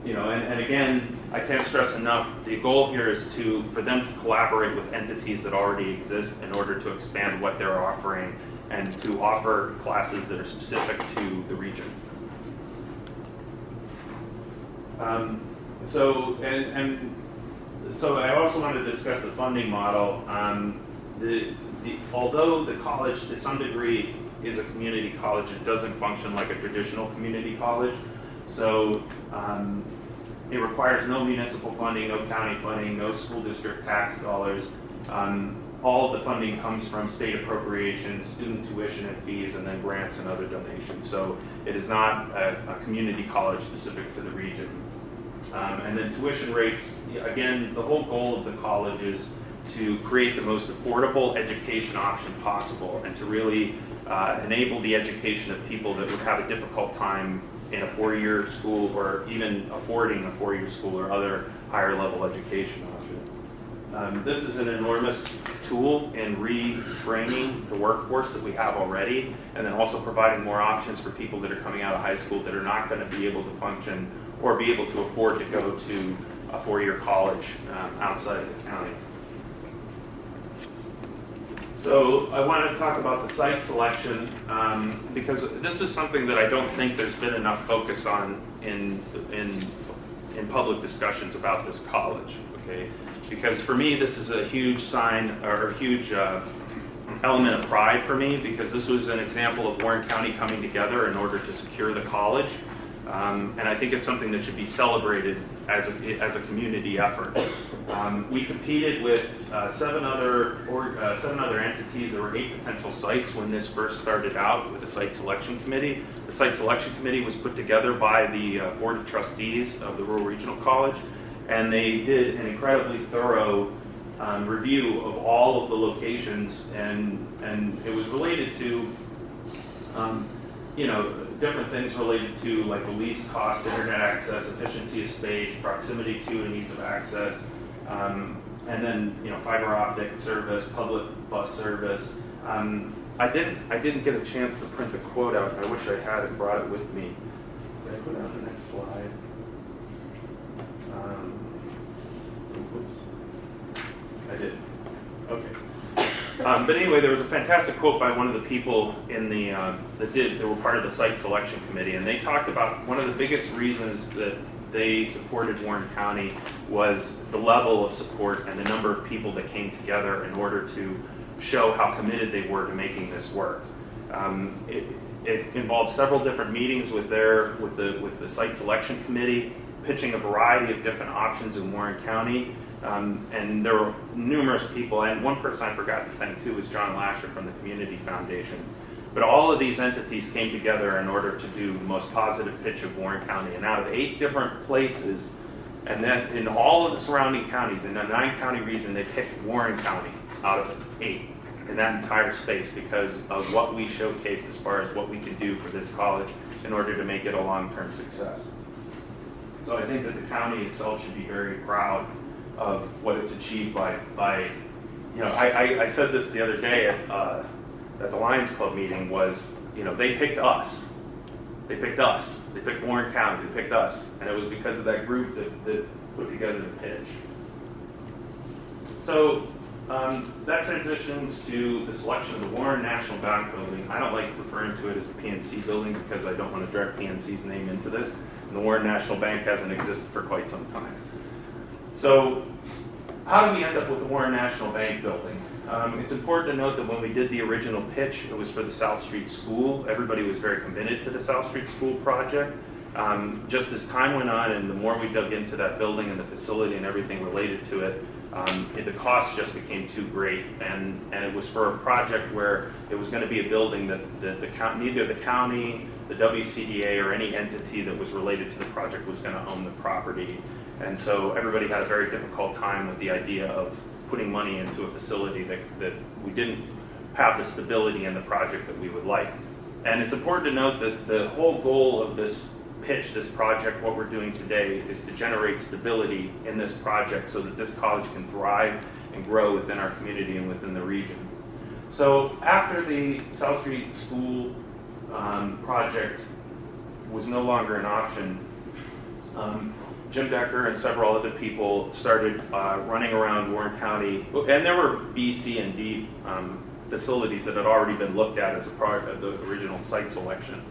And again, I can't stress enough, the goal here is for them to collaborate with entities that already exist in order to expand what they're offering and to offer classes that are specific to the region. So I also want to discuss the funding model. Although the college, to some degree, is a community college, it doesn't function like a traditional community college. So it requires no municipal funding, no county funding, no school district tax dollars. All of the funding comes from state appropriations, student tuition and fees, and then grants and other donations. So it is not a community college specific to the region. And then tuition rates, again, the whole goal of the college is to create the most affordable education option possible and to really enable the education of people that would have a difficult time in a four-year school or even affording a four-year school or other higher level education option. This is an enormous tool in retraining the workforce that we have already, and then also providing more options for people that are coming out of high school that are not going to be able to function or be able to afford to go to a four-year college outside of the county. So I wanted to talk about the site selection because this is something that I don't think there's been enough focus on in public discussions about this college. Okay, because for me this is a huge sign or a huge element of pride for me, because this was an example of Warren County coming together in order to secure the college, and I think it's something that should be celebrated as a community effort. We competed with seven other entities. There were 8 potential sites when this first started out with the site selection committee. The site selection committee was put together by the board of trustees of the Rural Regional College, and they did an incredibly thorough review of all of the locations, and it was related to different things related to like the least cost, internet access, efficiency of space, proximity to and ease of access, and then fiber optic service, public bus service. I didn't get a chance to print the quote out. I wish I had and brought it with me. Did I put it on the next slide? Oops. I did. Okay. But anyway, there was a fantastic quote by one of the people in that were part of the site selection committee, and they talked about one of the biggest reasons that they supported Warren County was the level of support and the number of people that came together in order to show how committed they were to making this work. It involved several different meetings with the site selection committee, pitching a variety of different options in Warren County. And there were numerous people, and one person I forgot to thank too was John Lasher from the Community Foundation. But all of these entities came together in order to do the most positive pitch of Warren County. And out of 8 different places, and then in all of the surrounding counties, in the 9-county region, they picked Warren County out of 8 in that entire space because of what we showcased as far as what we can do for this college in order to make it a long-term success. So I think that the county itself should be very proud of what it's achieved by I said this the other day at the Lions Club meeting was, they picked us. They picked us. They picked Warren County. They picked us. And it was because of that group that put together the pitch. So that transitions to the selection of the Warren National Bank building. I don't like referring to it as the PNC building because I don't want to drag PNC's name into this. And the Warren National Bank hasn't existed for quite some time. So how do we end up with the Warren National Bank building? It's important to note that when we did the original pitch, it was for the South Street School. Everybody was very committed to the South Street School project. Just as time went on and the more we dug into that building and the facility and everything related to it, the cost just became too great. And it was for a project where it was going to be a building that neither the county, the WCDA, or any entity that was related to the project was going to own the property. And so everybody had a very difficult time with the idea of putting money into a facility that we didn't have the stability in the project that we would like. And it's important to note that the whole goal of this pitch, this project, what we're doing today, is to generate stability in this project so that this college can thrive and grow within our community and within the region. So after the South Street School project was no longer an option, Jim Decker and several other people started running around Warren County, and there were B, C, and D facilities that had already been looked at as a part of the original site selection.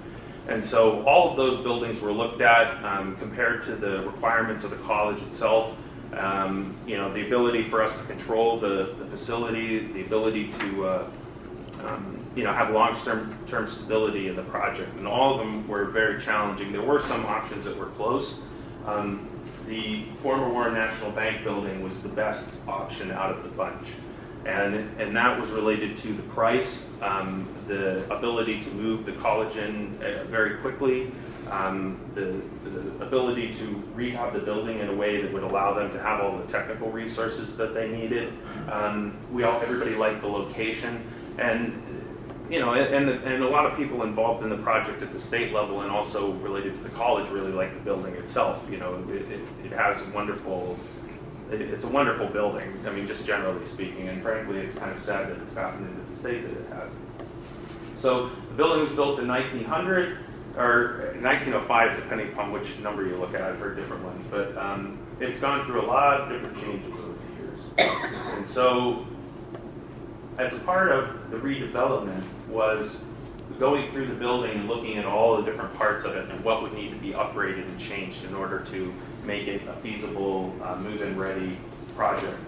And so all of those buildings were looked at compared to the requirements of the college itself. The ability for us to control the facility, the ability to have long-term stability in the project. And all of them were very challenging. There were some options that were close. The former Warren National Bank building was the best option out of the bunch. And that was related to the price, the ability to move the college in very quickly, the ability to rehab the building in a way that would allow them to have all the technical resources that they needed. Everybody liked the location, and and a lot of people involved in the project at the state level and also related to the college really like the building itself. It has it's a wonderful building, I mean, just generally speaking, and frankly, it's kind of sad that it's gotten into the state that it has. So the building was built in 1900, or 1905, depending upon which number you look at. I've heard different ones, but it's gone through a lot of different changes over the years. And so as a part of the redevelopment was going through the building and looking at all the different parts of it and what would need to be upgraded and changed in order to make it a feasible, move-in ready project.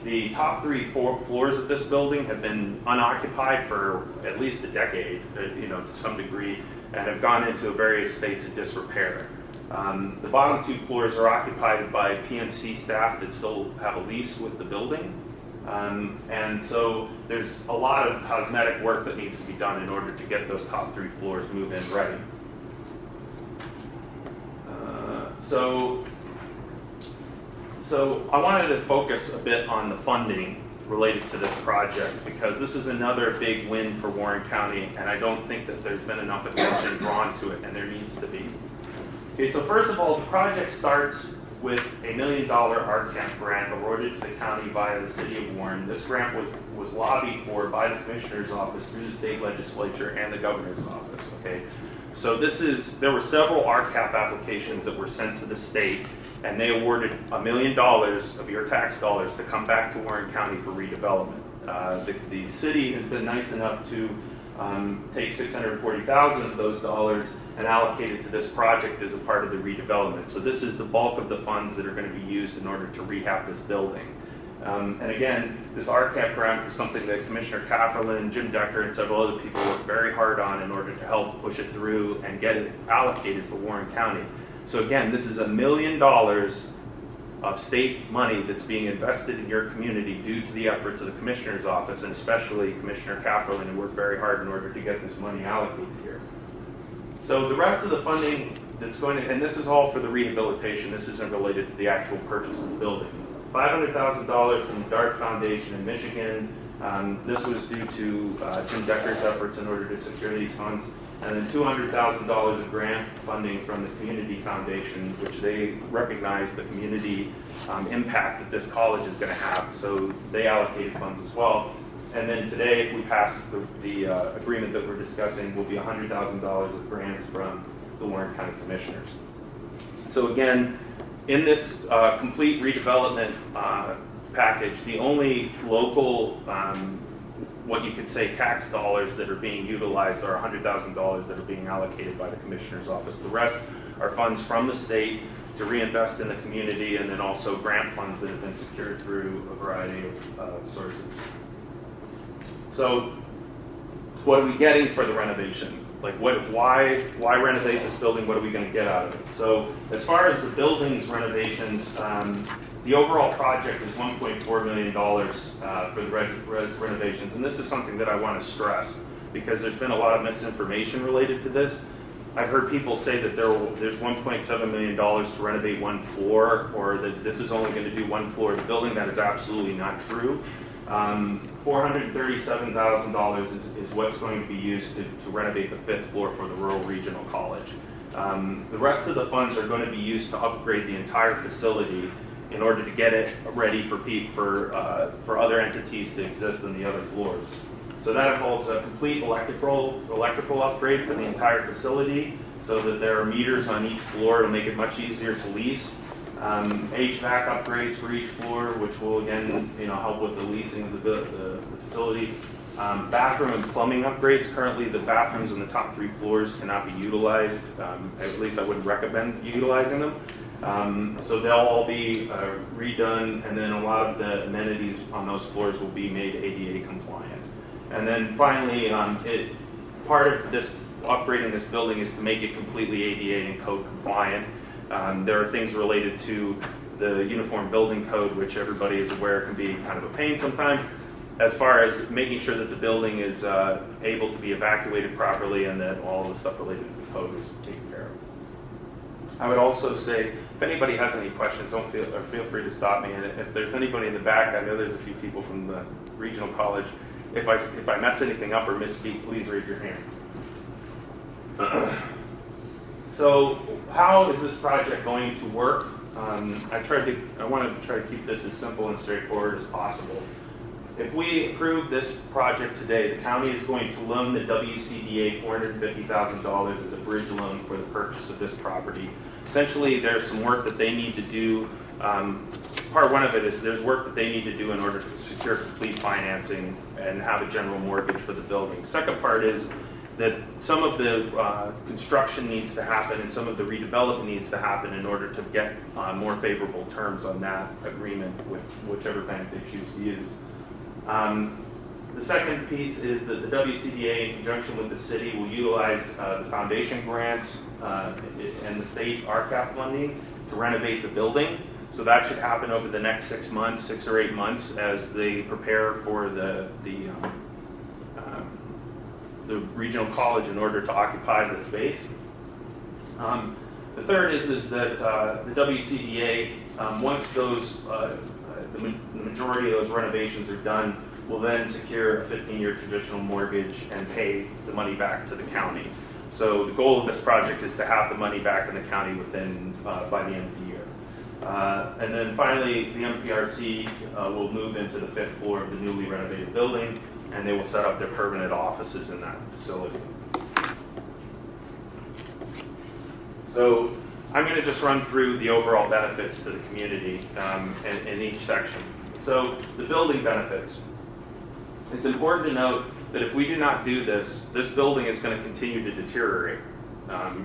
The top 3 floors of this building have been unoccupied for at least a decade, to some degree, and have gone into various states of disrepair. The bottom 2 floors are occupied by PMC staff that still have a lease with the building. And so there's a lot of cosmetic work that needs to be done in order to get those top 3 floors move-in ready. So I wanted to focus a bit on the funding related to this project, because this is another big win for Warren County, and I don't think that there's been enough attention drawn to it, and there needs to be. Okay, so first of all, the project starts with a $1 million RCAP grant awarded to the county via the city of Warren. This grant was lobbied for by the commissioner's office through the state legislature and the governor's office. Okay, so there were several RCAP applications that were sent to the state, and they awarded $1 million of your tax dollars to come back to Warren County for redevelopment. The city has been nice enough to take $640,000 of those dollars and allocate it to this project as a part of the redevelopment. So this is the bulk of the funds that are going to be used in order to rehab this building. And again, this RCAP grant is something that Commissioner Kafferlin, Jim Decker, and several other people worked very hard on in order to help push it through and get it allocated for Warren County. So again, this is $1 million of state money that's being invested in your community due to the efforts of the Commissioner's office, and especially Commissioner Kafferlin, who worked very hard in order to get this money allocated here. So the rest of the funding that's going to, and this is all for the rehabilitation, this isn't related to the actual purchase of the building. $500,000 from the DART Foundation in Michigan. This was due to Jim Decker's efforts in order to secure these funds. And then $200,000 of grant funding from the Community Foundation, which they recognize the community impact that this college is going to have. So they allocated funds as well. And then today, if we pass the agreement that we're discussing, will be $100,000 of grants from the Warren County Commissioners. So again, in this complete redevelopment package, the only local, what you could say, tax dollars that are being utilized are $100,000 that are being allocated by the Commissioner's office. The rest are funds from the state to reinvest in the community, and then also grant funds that have been secured through a variety of sources. So what are we getting for the renovation? Like, why renovate this building? What are we going to get out of it? So as far as the building's renovations, the overall project is $1.4 million for the renovations. And this is something that I want to stress, because there's been a lot of misinformation related to this. I've heard people say that there's $1.7 million to renovate 1 floor, or that this is only going to do 1 floor of the building. That is absolutely not true. $437,000 is what's going to be used to renovate the 5th floor for the Rural Regional College. The rest of the funds are going to be used to upgrade the entire facility in order to get it ready for other entities to exist on the other floors. So that involves a complete electrical upgrade for the entire facility, so that there are meters on each floor to make it much easier to lease. HVAC upgrades for each floor, which will again, help with the leasing of the facility. Bathroom and plumbing upgrades. Currently, the bathrooms on the top 3 floors cannot be utilized. At least I wouldn't recommend utilizing them. So they'll all be redone, and then a lot of the amenities on those floors will be made ADA compliant. And then finally, part of this upgrading this building is to make it completely ADA and code compliant. There are things related to the Uniform Building Code, which everybody is aware can be kind of a pain sometimes. as far as making sure that the building is able to be evacuated properly and that all the stuff related to the code is taken care of. I would also say, if anybody has any questions, feel free to stop me. And if there's anybody in the back, I know there's a few people from the regional college. If I mess anything up or misspeak, please raise your hand. So, how is this project going to work? I want to try to keep this as simple and straightforward as possible. If we approve this project today, the county is going to loan the WCDA $450,000 as a bridge loan for the purchase of this property. Essentially, there's some work that they need to do. Part one of it is there's work that they need to do in order to secure complete financing and have a general mortgage for the building. Second part is that some of the construction needs to happen and some of the redevelopment needs to happen in order to get more favorable terms on that agreement with whichever bank they choose to use. The second piece is that the WCDA, in conjunction with the city, will utilize the foundation grants and the state RCAP funding to renovate the building. So that should happen over the next 6 or 8 months, as they prepare for the regional college in order to occupy the space. The third is that the WCDA, once those the majority of those renovations are done, will then secure a 15-year traditional mortgage and pay the money back to the county. So the goal of this project is to have the money back in the county within by the end of the year. And then finally, the MPRC will move into the 5th floor of the newly renovated building, and they will set up their permanent offices in that facility. So I'm going to just run through the overall benefits to the community in each section. So the building benefits. It's important to note that if we do not do this, this building is going to continue to deteriorate.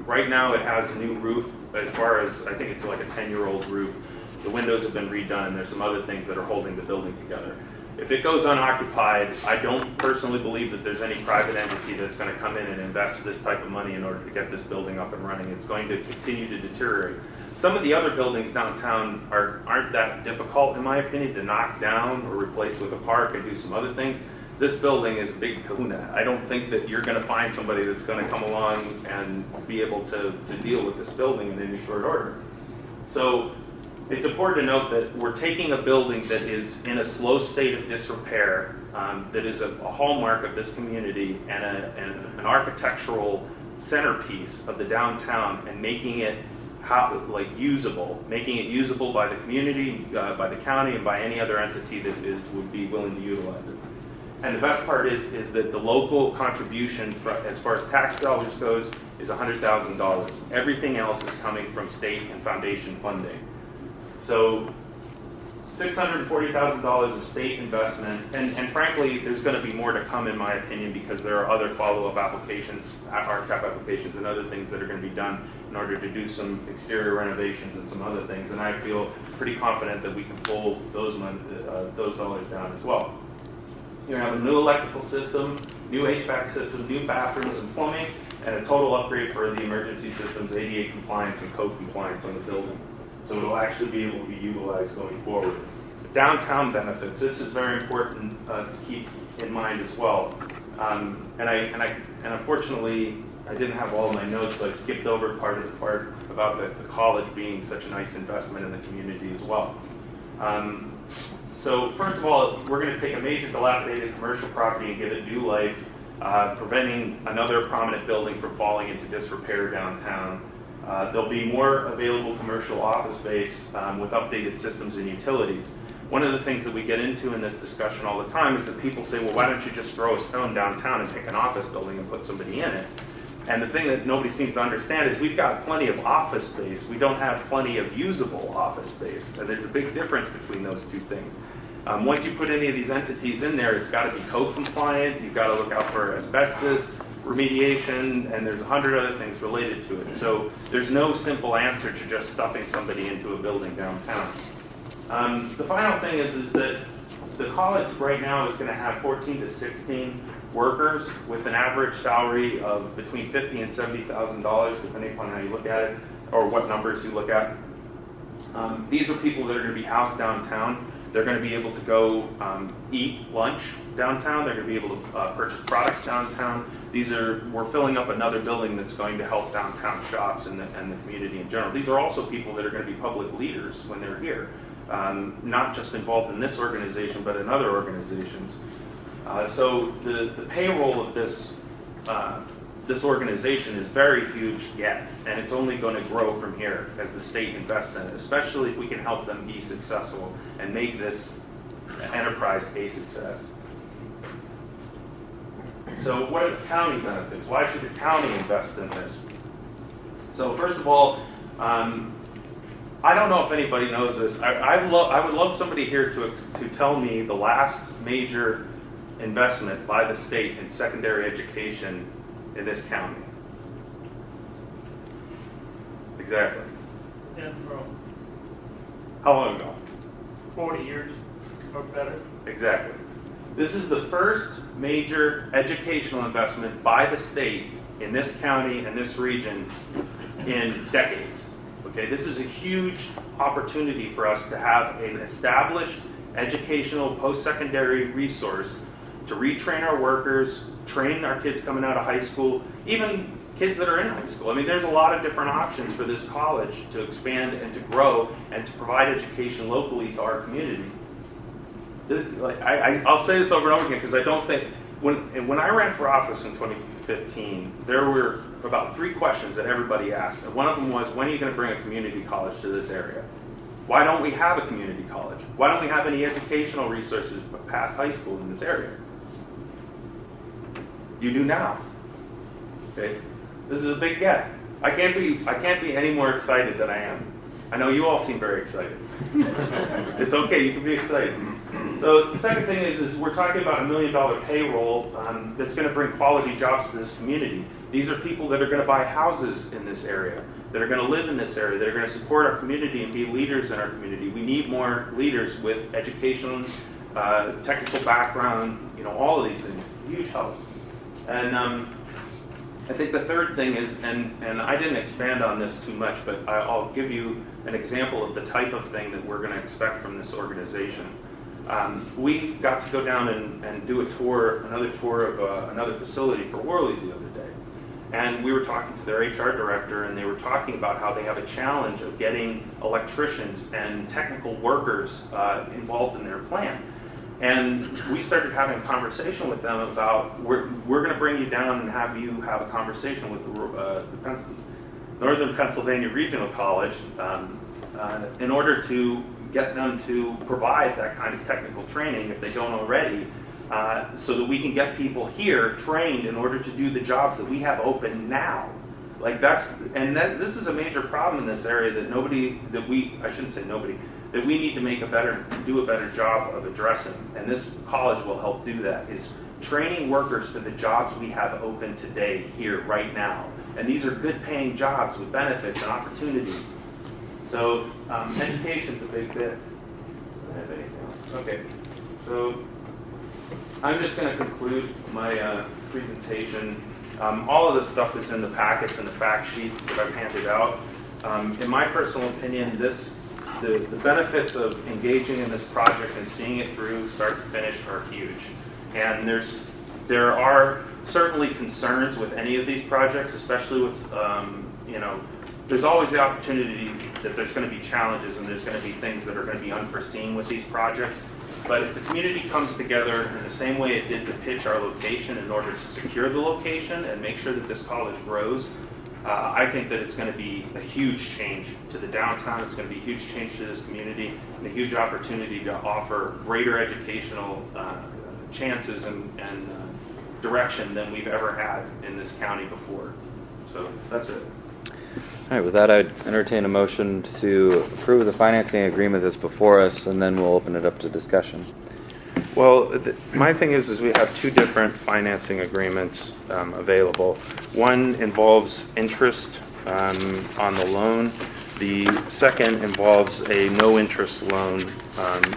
Right now it has a new roof, as far as, I think it's like a 10-year-old roof. The windows have been redone, and there's some other things that are holding the building together. If it goes unoccupied, I don't personally believe that there's any private entity that's going to come in and invest this type of money in order to get this building up and running. It's going to continue to deteriorate. Some of the other buildings downtown aren't that difficult, in my opinion, to knock down or replace with a park and do some other things. This building is a big kahuna. I don't think that you're going to find somebody that's going to come along and be able to deal with this building in any short order. So it's important to note that we're taking a building that is in a slow state of disrepair, that is a hallmark of this community and an architectural centerpiece of the downtown, and making it usable, making it usable by the community, by the county, and by any other entity that would be willing to utilize it. And the best part is that the local contribution, as far as tax dollars goes, is $100,000. Everything else is coming from state and foundation funding. So $640,000 of state investment, and frankly, there's going to be more to come, in my opinion, because there are other follow-up applications, RCAP applications, and other things that are going to be done in order to do some exterior renovations and some other things. And I feel pretty confident that we can pull those dollars down as well. You're going to have a new electrical system, new HVAC system, new bathrooms and plumbing, and a total upgrade for the emergency systems, ADA compliance and code compliance on the building. So it'll actually be able to be utilized going forward. The downtown benefits. This is very important to keep in mind as well. And unfortunately, I didn't have all of my notes, so I skipped over part about the college being such a nice investment in the community as well. So first of all, we're going to take a major dilapidated commercial property and give it new life, preventing another prominent building from falling into disrepair downtown. There'll be more available commercial office space with updated systems and utilities. One of the things that we get into in this discussion all the time is that people say, well, why don't you just throw a stone downtown and take an office building and put somebody in it? And the thing that nobody seems to understand is we've got plenty of office space. We don't have plenty of usable office space. And there's a big difference between those two things. Once you put any of these entities in there, it's got to be code compliant. You've got to look out for asbestos remediation, and there's 100 other things related to it. So there's no simple answer to just stuffing somebody into a building downtown. The final thing is that the college right now is going to have 14 to 16 workers with an average salary of between $50,000 and $70,000, depending upon how you look at it or what numbers you look at. These are people that are going to be housed downtown. They're going to be able to go eat lunch downtown. They're going to be able to purchase products downtown. We're filling up another building that's going to help downtown shops and the community in general. These are also people that are going to be public leaders when they're here, not just involved in this organization, but in other organizations. So the payroll of this organization is very huge yet, and it's only going to grow from here as the state invests in it, especially if we can help them be successful and make this enterprise a success. So what are the county benefits? Why should the county invest in this? So first of all, I don't know if anybody knows this. I would love somebody here to tell me the last major investment by the state in secondary education in this county. Exactly. How long ago? 40 years or better. Exactly. This is the first major educational investment by the state in this county and this region in decades. Okay, this is a huge opportunity for us to have an established educational post-secondary resource to retrain our workers, train our kids coming out of high school, even kids that are in high school. I mean, there's a lot of different options for this college to expand and to grow and to provide education locally to our community. I'll say this over and over again because I don't think, when I ran for office in 2015, there were about 3 questions that everybody asked. And one of them was, when are you going to bring a community college to this area? Why don't we have a community college? Why don't we have any educational resources past high school in this area? You do now. Okay? This is a big get. I can't be any more excited than I am. I know you all seem very excited. It's okay, you can be excited. So the second thing is we're talking about $1 million payroll that's going to bring quality jobs to this community. These are people that are going to buy houses in this area, that are going to live in this area, that are going to support our community and be leaders in our community. We need more leaders with education, technical background, all of these things. Huge help. And I think the third thing is, and I didn't expand on this too much, but I'll give you an example of the type of thing that we're going to expect from this organization. We got to go down and do another tour of another facility for Worley's the other day. And we were talking to their HR director, and they were talking about how they have a challenge of getting electricians and technical workers involved in their plant. And we started having a conversation with them about, we're going to bring you down and have you have a conversation with the Northern Pennsylvania Regional College in order to get them to provide that kind of technical training if they don't already, so that we can get people here trained in order to do the jobs that we have open now. This is a major problem in this area that we need to do a better job of addressing, and this college will help do that, is training workers for the jobs we have open today, here, right now. And these are good paying jobs with benefits and opportunities. So education's a big bit. Do I have anything else? Okay. So I'm just going to conclude my presentation. All of this stuff is in the packets and the fact sheets that I've handed out. In my personal opinion, the benefits of engaging in this project and seeing it through start to finish are huge. And there are certainly concerns with any of these projects, especially with, there's always the opportunity that there's going to be challenges and there's going to be things that are going to be unforeseen with these projects. But if the community comes together in the same way it did to pitch our location in order to secure the location and make sure that this college grows, I think that it's going to be a huge change to the downtown. It's going to be a huge change to this community and a huge opportunity to offer greater educational chances and direction than we've ever had in this county before. So that's it. All right, with that, I'd entertain a motion to approve the financing agreement that's before us, and then we'll open it up to discussion. Well, my thing is we have 2 different financing agreements available. One involves interest on the loan. The second involves a no-interest loan.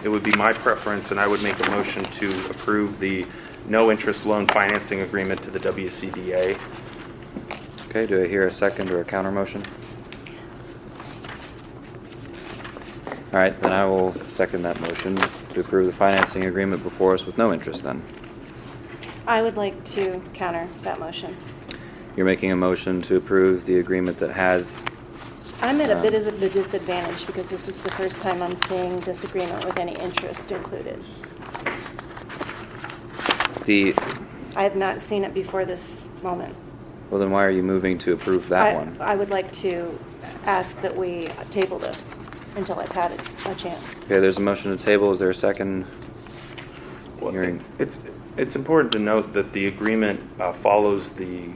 It would be my preference, and I would make a motion to approve the no-interest loan financing agreement to the WCDA. Okay, do I hear a second or a counter motion? All right, then I will second that motion to approve the financing agreement before us with no interest then. I would like to counter that motion. You're making a motion to approve the agreement that has... I'm at a bit of a disadvantage because this is the first time I'm seeing this agreement with any interest included. I have not seen it before this moment. Well, then why are you moving to approve that one? I would like to ask that we table this until I've had a chance. Okay, there's a motion to table. Is there a second? Well, Hearing. It's important to note that the agreement follows the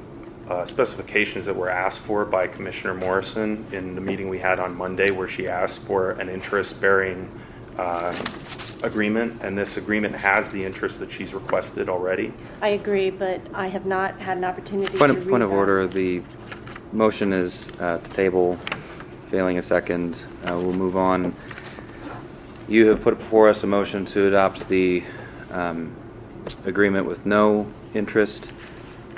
specifications that were asked for by Commissioner Morrison in the meeting we had on Monday, where she asked for an interest-bearing agreement, and this agreement has the interest that she's requested already. I agree, but I have not had an opportunity to read Point of that. order. The motion is to table. Failing a second, we'll move on. You have put before us a motion to adopt the agreement with no interest.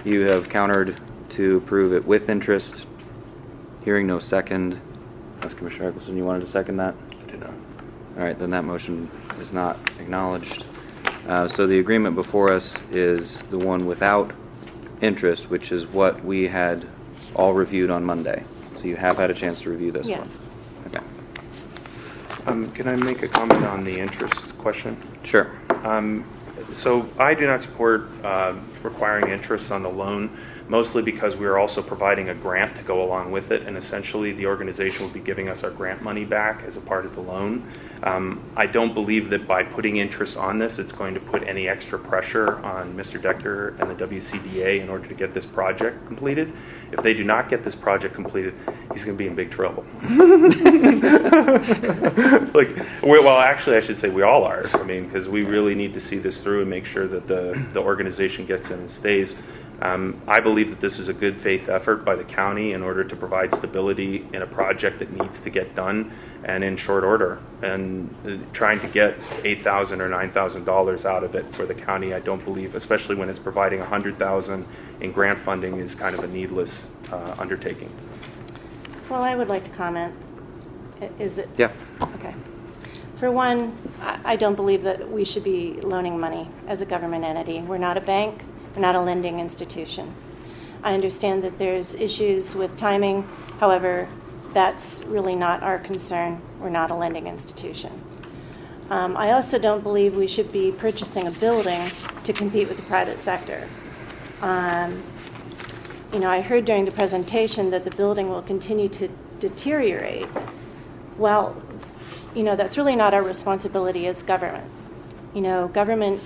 You have countered to approve it with interest. Hearing no second. That's Commissioner Eccleston. You wanted to second that? I do not. All right, then that motion is not acknowledged. So the agreement before us is the one without interest, which is what we had all reviewed on Monday. So you have had a chance to review this Yes. one. Okay. Can I make a comment on the interest question? Sure. So I do not support requiring interest on the loan, mostly because we are also providing a grant to go along with it, and essentially the organization will be giving us our grant money back as a part of the loan. I don't believe that by putting interest on this, it's going to put any extra pressure on Mr. Decker and the WCDA in order to get this project completed. If they do not get this project completed, he's going to be in big trouble. Well, actually, I should say we all are. I mean, because we really need to see this through and make sure that the organization gets in and stays. I believe that this is a good faith effort by the county in order to provide stability in a project that needs to get done and in short order. And trying to get $8,000 or $9,000 out of it for the county, I don't believe, especially when it's providing $100,000 in grant funding, is kind of a needless undertaking. Well, I would like to comment. Is it? Yeah. Okay. For one, I don't believe that we should be loaning money as a government entity. We're not a bank. We're not a lending institution. I understand that there's issues with timing. However, that's really not our concern. We're not a lending institution. I also don't believe we should be purchasing a building to compete with the private sector. I heard during the presentation that the building will continue to deteriorate. Well, that's really not our responsibility as government. Government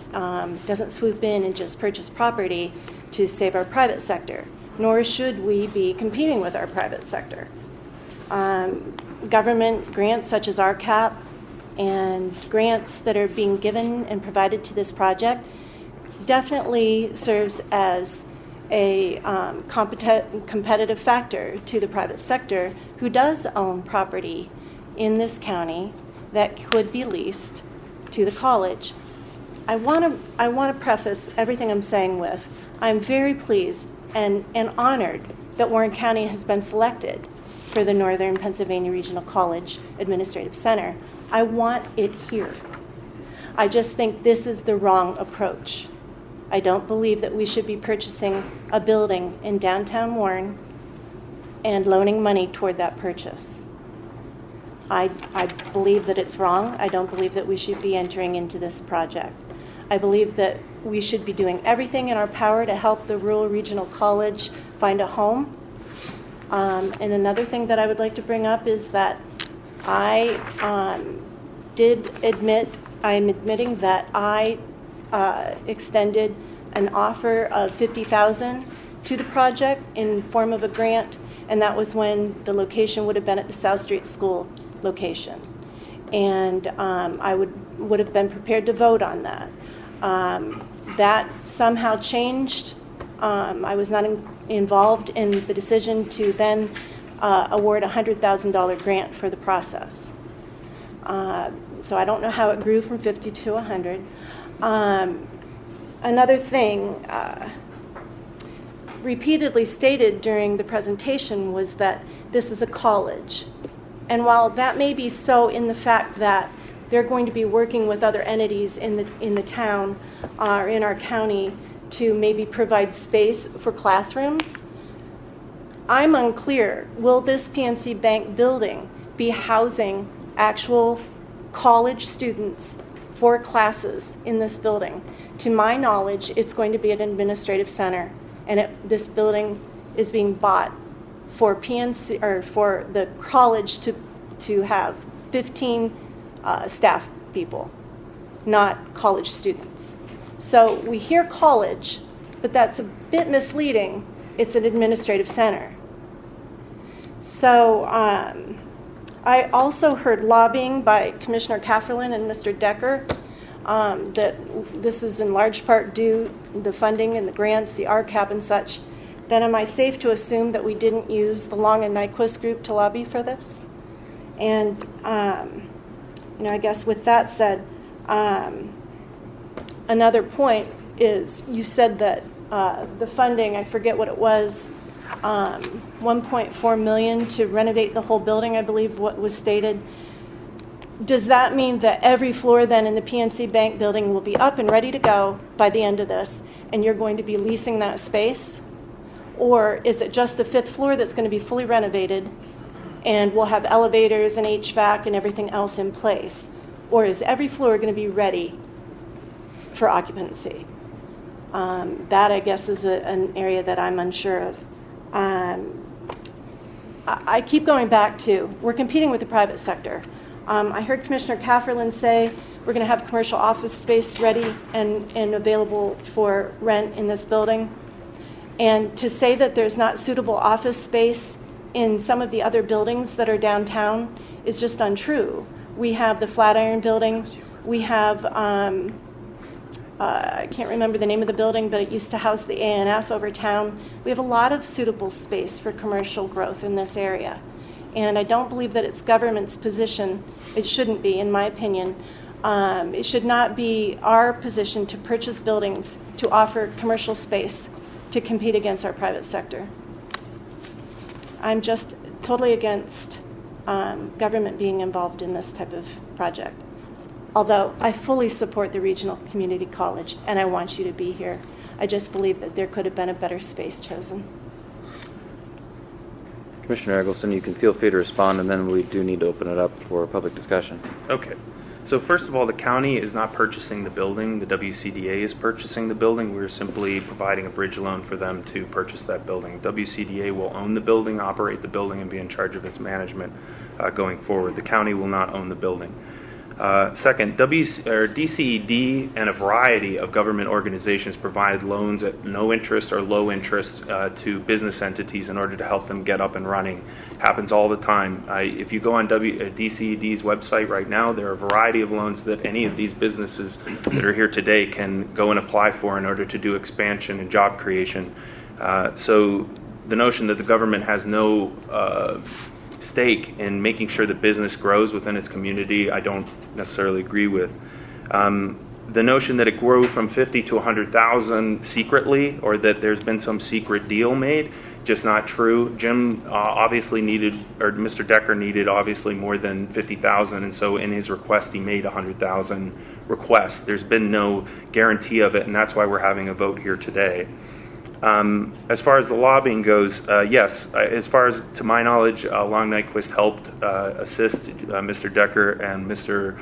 doesn't swoop in and just purchase property to save our private sector, nor should we be competing with our private sector. Government grants such as RCAP and grants that are being given and provided to this project definitely serves as a competitive factor to the private sector who does own property in this county that could be leased to the college. I want to preface everything I'm saying with, I'm very pleased and honored that Warren County has been selected for the Northern Pennsylvania Regional College Administrative Center. I want it here. I just think this is the wrong approach. I don't believe that we should be purchasing a building in downtown Warren and loaning money toward that purchase. I believe that it's wrong. I don't believe that we should be entering into this project. I believe that we should be doing everything in our power to help the Rural Regional College find a home. And another thing that I would like to bring up is that I'm admitting that I extended an offer of $50,000 to the project in form of a grant, and that was when the location would have been at the South Street School location. And I would have been prepared to vote on that. That somehow changed. I was not involved in the decision to then award a $100,000 grant for the process. So I don't know how it grew from 50 to 100. Another thing repeatedly stated during the presentation was that this is a college. And while that may be so in the fact that they're going to be working with other entities in the town or in our county to maybe provide space for classrooms, I'm unclear. Will this PNC Bank building be housing actual college students for classes in this building? To my knowledge, it's going to be an administrative center, and this building is being bought for PNC or for the college to have 15 staff people, not college students. So we hear college, but that's a bit misleading. It's an administrative center. So I also heard lobbying by Commissioner Kafferlin and Mr. Decker that this is in large part due the funding and the grants, the RCAP and such. Then am I safe to assume that we didn't use the Long and Nyquist group to lobby for this? And I guess with that said, another point is you said that the funding, I forget what it was, $1.4 million to renovate the whole building, I believe what was stated. Does that mean that every floor then in the PNC Bank building will be up and ready to go by the end of this, and you're going to be leasing that space? Or is it just the 5th floor that's going to be fully renovated and we'll have elevators and HVAC and everything else in place? Or is every floor going to be ready for occupancy? That, I guess, is an area that I'm unsure of. I keep going back to, we're competing with the private sector. I heard Commissioner Kafferlin say we're going to have commercial office space ready and available for rent in this building. And to say that there's not suitable office space in some of the other buildings that are downtown is just untrue. We have the Flatiron building. We have, I can't remember the name of the building, but it used to house the ANF over town. We have a lot of suitable space for commercial growth in this area. And I don't believe that it's government's position, it shouldn't be, in my opinion. It should not be our position to purchase buildings to offer commercial space to compete against our private sector. I'm just totally against government being involved in this type of project. Although I fully support the Regional Community College and I want you to be here. I just believe that there could have been a better space chosen. Commissioner Eggleston, you can feel free to respond, and then we do need to open it up for public discussion. Okay. So first of all, the county is not purchasing the building. The WCDA is purchasing the building. We're simply providing a bridge loan for them to purchase that building. WCDA will own the building, operate the building, and be in charge of its management going forward. The county will not own the building. Second, DCED and a variety of government organizations provide loans at no interest or low interest to business entities in order to help them get up and running. Happens all the time. If you go on DCED's website right now, there are a variety of loans that any of these businesses that are here today can go and apply for in order to do expansion and job creation. So the notion that the government has no stake in making sure that business grows within its community, I don't necessarily agree with. The notion that it grew from 50 to 100,000 secretly, or that there's been some secret deal made, just not true. Jim obviously needed, or Mr. Decker needed obviously more than 50,000, and so in his request he made 100,000 request. There's been no guarantee of it, and that's why we're having a vote here today. As far as the lobbying goes, yes. As far as to my knowledge, Long Nyquist helped assist Mr. Decker and Mr.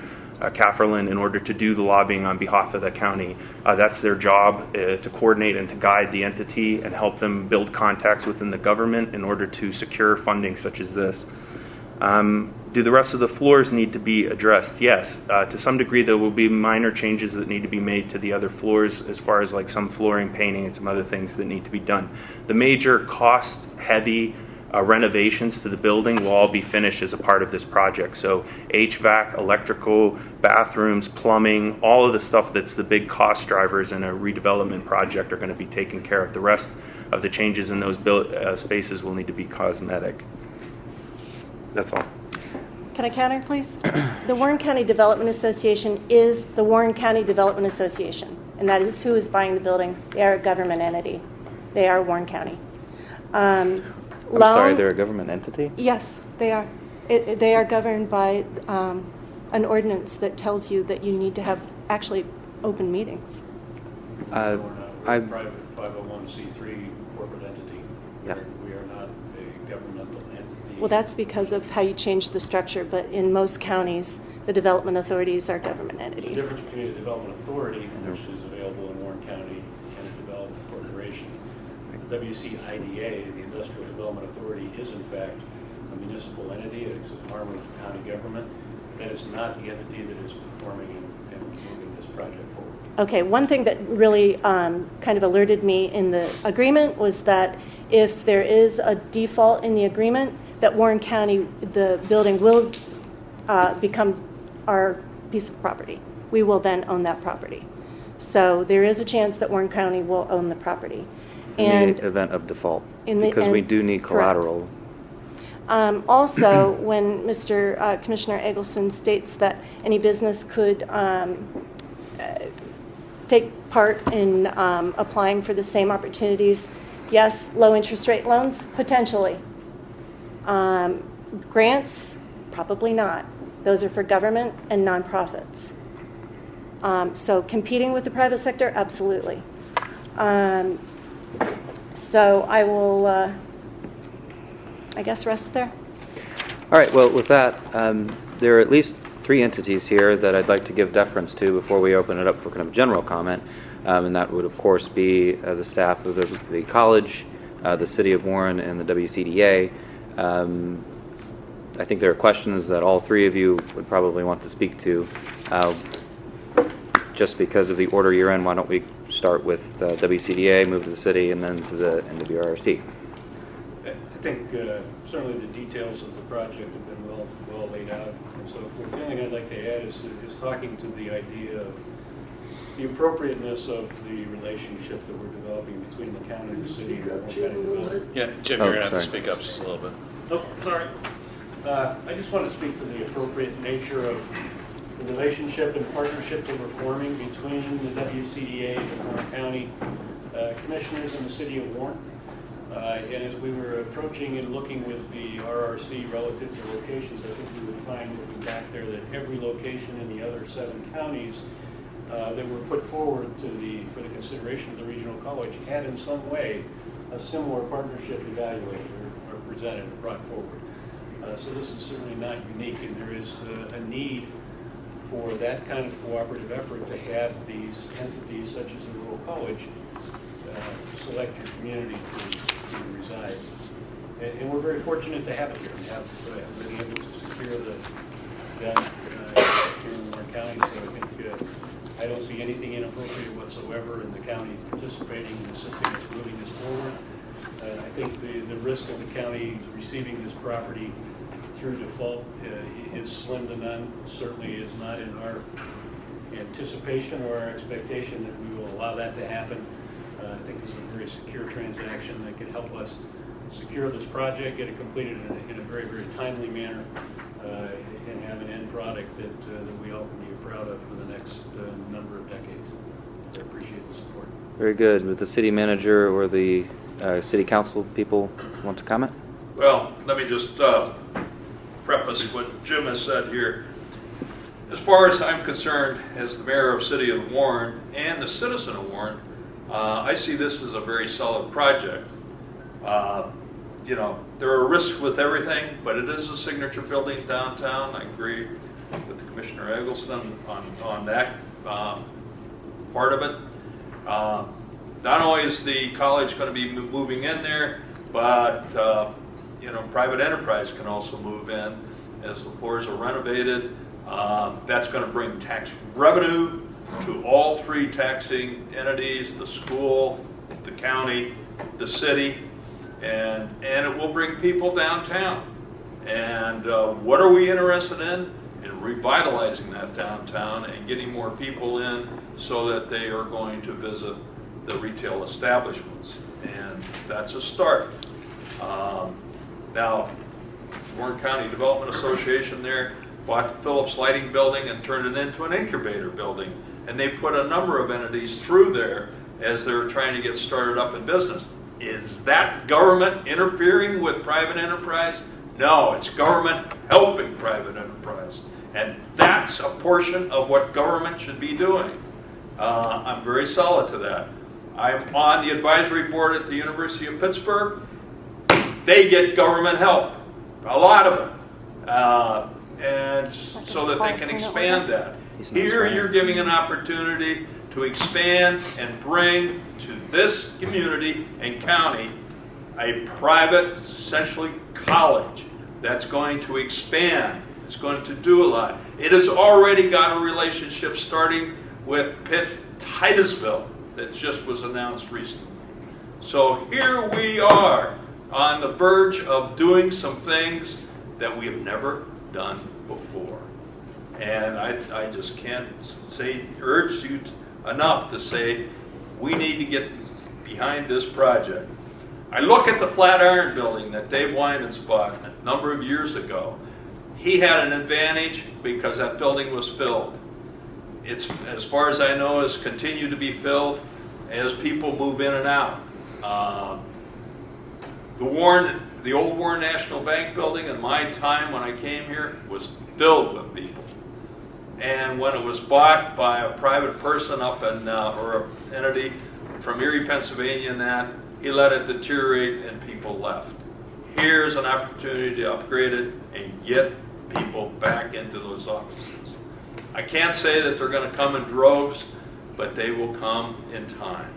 Kafferlin in order to do the lobbying on behalf of the county. That's their job, to coordinate and to guide the entity and help them build contacts within the government in order to secure funding such as this. Do the rest of the floors need to be addressed? Yes. To some degree, there will be minor changes that need to be made to the other floors as far as like some flooring, painting, and some other things that need to be done. The major cost-heavy renovations to the building will all be finished as a part of this project. So HVAC, electrical, bathrooms, plumbing, all of the stuff that's the big cost drivers in a redevelopment project are going to be taken care of. The rest of the changes in those spaces will need to be cosmetic. That's all. Can I counter, please? The Warren County Development Association is the Warren County Development Association, and that is who is buying the building. They are a government entity. They are Warren County. I'm sorry, they're a government entity? Yes, they are. They are governed by an ordinance that tells you that you need to have actually open meetings. We're a private 501c3 corporate entity. Yeah. We are not a governmental entity. Well, that's because of how you changed the structure, but in most counties, the development authorities are government The entities. difference between a development authority, which is available in Warren County, and a development corporation. The WCIDA, the Industrial Development Authority, is in fact a municipal entity. It's an arm of the county government. That is not the entity that is performing and moving this project forward. Okay, one thing that really kind of alerted me in the agreement was that if there is a default in the agreement, that Warren County, the building will become our piece of property. We will then own that property. So there is a chance that Warren County will own the property. In the event of default, because we do need collateral. Also, when Mr. Commissioner Eggleston states that any business could take part in applying for the same opportunities, yes, low interest rate loans, potentially. Grants, probably not. Those are for government and nonprofits. So competing with the private sector, absolutely. So I will, I guess, rest there. All right, well, with that, there are at least 3 entities here that I'd like to give deference to before we open it up for kind of general comment, and that would, of course, be the staff of the college, the City of Warren, and the WCDA. I think there are questions that all 3 of you would probably want to speak to. Just because of the order you're in, why don't we start with WCDA, move to the city, and then to the NWRC. I think certainly the details of the project have been well laid out and so forth. The only thing I'd like to add is talking to the idea of the appropriateness of the relationship that we're developing between the county and the city and what kind of development. Yeah, Jim, you're going to have to speak up just a little bit. Oh, sorry. I just want to speak to the appropriate nature of the relationship and partnership that we're forming between the WCDA and the Warren County Commissioners and the City of Warren. And as we were approaching and looking with the RRC relative to locations, I think we would find looking back there that every location in the other 7 counties that were put forward for the consideration of the regional college had in some way a similar partnership evaluated or presented or brought forward. So this is certainly not unique, and there is a need for that kind of cooperative effort to have these entities such as the rural college select your community to reside. And we're very fortunate to have it here and have been able to secure that here in Warren County. So I think I don't see anything inappropriate whatsoever in the county participating and assisting us moving this forward. I think the risk of the county receiving this property through default is slim to none. Certainly is not in our anticipation or our expectation that we will allow that to happen. I think this is a very secure transaction that can help us secure this project, get it completed in a very, very timely manner, and have an end product that we all can be proud of for the next number of decades. I appreciate the support. Very good. Would the city manager or the city council people want to comment? Well, let me just preface what Jim has said here. As far as I'm concerned, as the mayor of City of Warren and the citizen of Warren, I see this as a very solid project. You know, there are risks with everything, but it is a signature building downtown. I agree with Commissioner Eggleston on that part of it. Not only is the college going to be moving in there, but you know, private enterprise can also move in as the floors are renovated. That's going to bring tax revenue to all 3 taxing entities, the school, the county, the city, and it will bring people downtown. And what are we interested in? In revitalizing that downtown and getting more people in so that they are going to visit the retail establishments. And that's a start. Now, Warren County Development Association there bought the Phillips Lighting Building and turned it into an incubator building. And they put a number of entities through there as they're trying to get started up in business. Is that government interfering with private enterprise? No, it's government helping private enterprise. And that's a portion of what government should be doing. I'm very solid to that. I'm on the advisory board at the University of Pittsburgh. They get government help, a lot of it, and so that they can expand that. Here you're giving an opportunity to expand and bring to this community and county a private, essentially college that's going to expand. It's going to do a lot. It has already got a relationship starting with Pitt Titusville that just was announced recently. So here we are on the verge of doing some things that we have never done before. And I just can't urge you enough to say we need to get behind this project. I look at the Flatiron building that Dave Winans bought a number of years ago. He had an advantage because that building was filled. It's, as far as I know, has continued to be filled as people move in and out. The old Warren National Bank building in my time when I came here was filled with people. And when it was bought by a private person up in, or an entity from Erie, Pennsylvania, and that, he let it deteriorate and people left. Here's an opportunity to upgrade it and get people back into those offices. I can't say that they're going to come in droves, but they will come in time.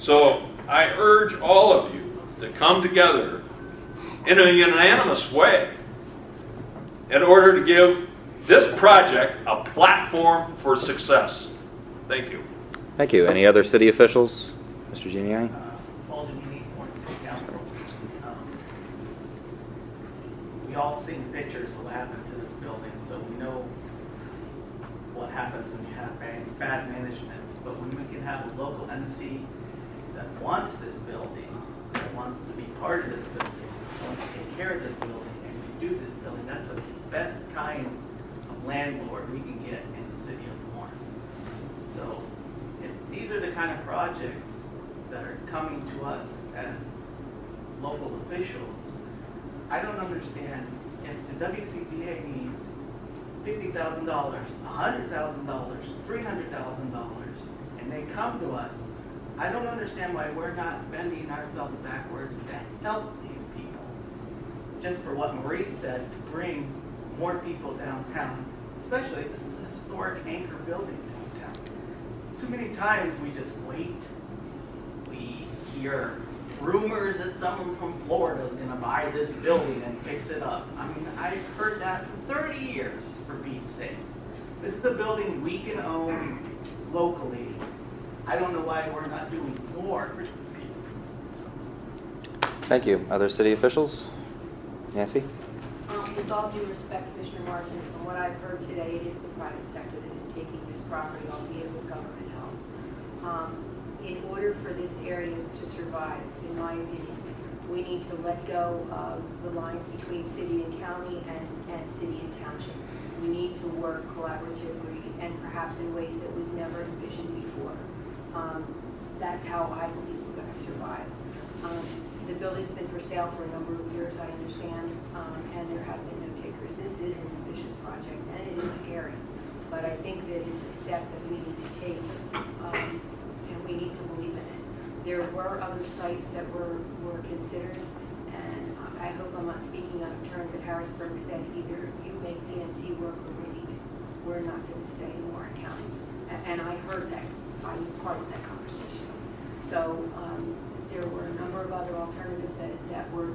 So I urge all of you to come together in a unanimous way in order to give this project a platform for success. Thank you. Thank you. Any other city officials? Mr. Giuliani? Paul Giuliani, Warren City Council. We all seen pictures of what happened to this building, so we know what happens when you have bad management. But when we can have a local entity that wants this building, that wants to be part of this building, wants to take care of this building, and redo this building, that's the best kind of landlord we can get in the city of Warren. So if these are the kind of projects that are coming to us as local officials, I don't understand if the WCDA needs $50,000, $100,000, $300,000, and they come to us. I don't understand why we're not bending ourselves backwards to help these people. Just for what Maurice said, to bring more people downtown, especially this is a historic anchor building downtown. Too many times we just wait. We hear rumors that someone from Florida is going to buy this building and fix it up. I mean, I've heard that for 30 years, for Pete's sake. This is a building we can own locally. I don't know why we're not doing more for these people. Thank you. Other city officials? Nancy? With all due respect, Commissioner Morrison, from what I've heard today, it is the private sector that is taking this property, albeit with government help. In order for this area to survive, in my opinion, we need to let go of the lines between city and county and city and township. We need to work collaboratively and perhaps in ways that we've never envisioned before. That's how I believe we're going to survive. The building's been for sale for a number of years, I understand, and there have been no takers. This is an ambitious project, and it is scary, but I think that it's a step that we need to take, and we need to believe in it. There were other sites that were considered, and I hope I'm not speaking out of turn, but Harrisburg said either you make PNC work or we leave it. We're not going to stay in Warren County. And I heard that. I was part of that conversation. So there were a number of other alternatives that were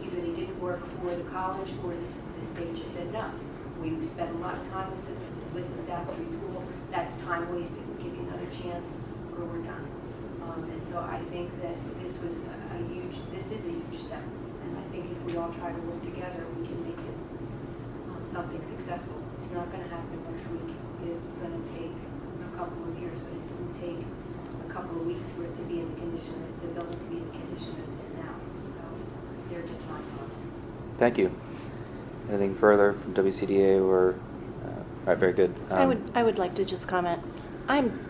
either they didn't work for the college or the state just said no. We spent a lot of time with the South Street School. That's time wasted. We'll give you another chance or we're done. And so I think that this is a huge step. And I think if we all try to work together, we can make it something successful. It's not going to happen next week. It's going to take a couple of years, but it didn't take a couple of weeks for it to be in the condition, the building to be in the condition that it's in now. So they're just my thoughts. Thank you. Anything further from WCDA or? All right, very good. I would like to just comment. I'm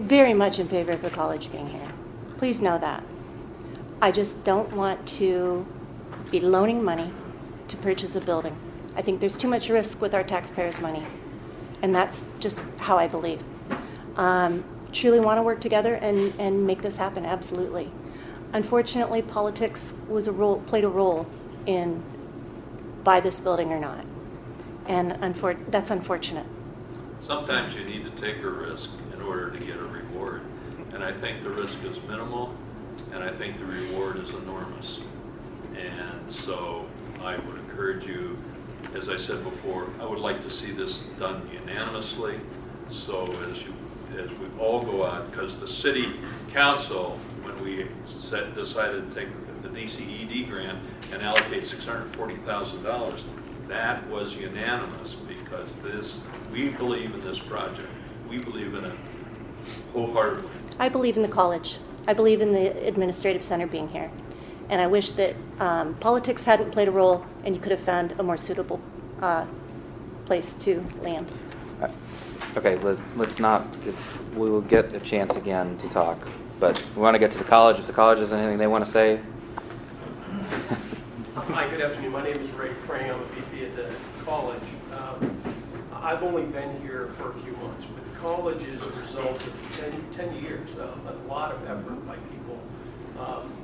very much in favor of the college being here. Please know that. I just don't want to be loaning money to purchase a building. I think there's too much risk with our taxpayers' money, and that's just how I believe. Truly want to work together and make this happen, absolutely. Unfortunately, politics played a role in buy this building or not, and that's unfortunate. Sometimes you need to take a risk in order to get a reward, and I think the risk is minimal, and I think the reward is enormous. And so I would encourage you, as I said before, I would like to see this done unanimously, so as we all go out, because the city council, when we decided to take the DCED grant and allocate $640,000, that was unanimous, because we believe in this project. We believe in it wholeheartedly. I believe in the college. I believe in the administrative center being here. And I wish that politics hadn't played a role and you could have found a more suitable place to land. Okay, let's not. We will get a chance again to talk, but we want to get to the college. If the college has anything they want to say. Hi, good afternoon. My name is Ray Frang. I'm a VP at the college. I've only been here for a few months, but the college is a result of 10 years, a lot of effort by people.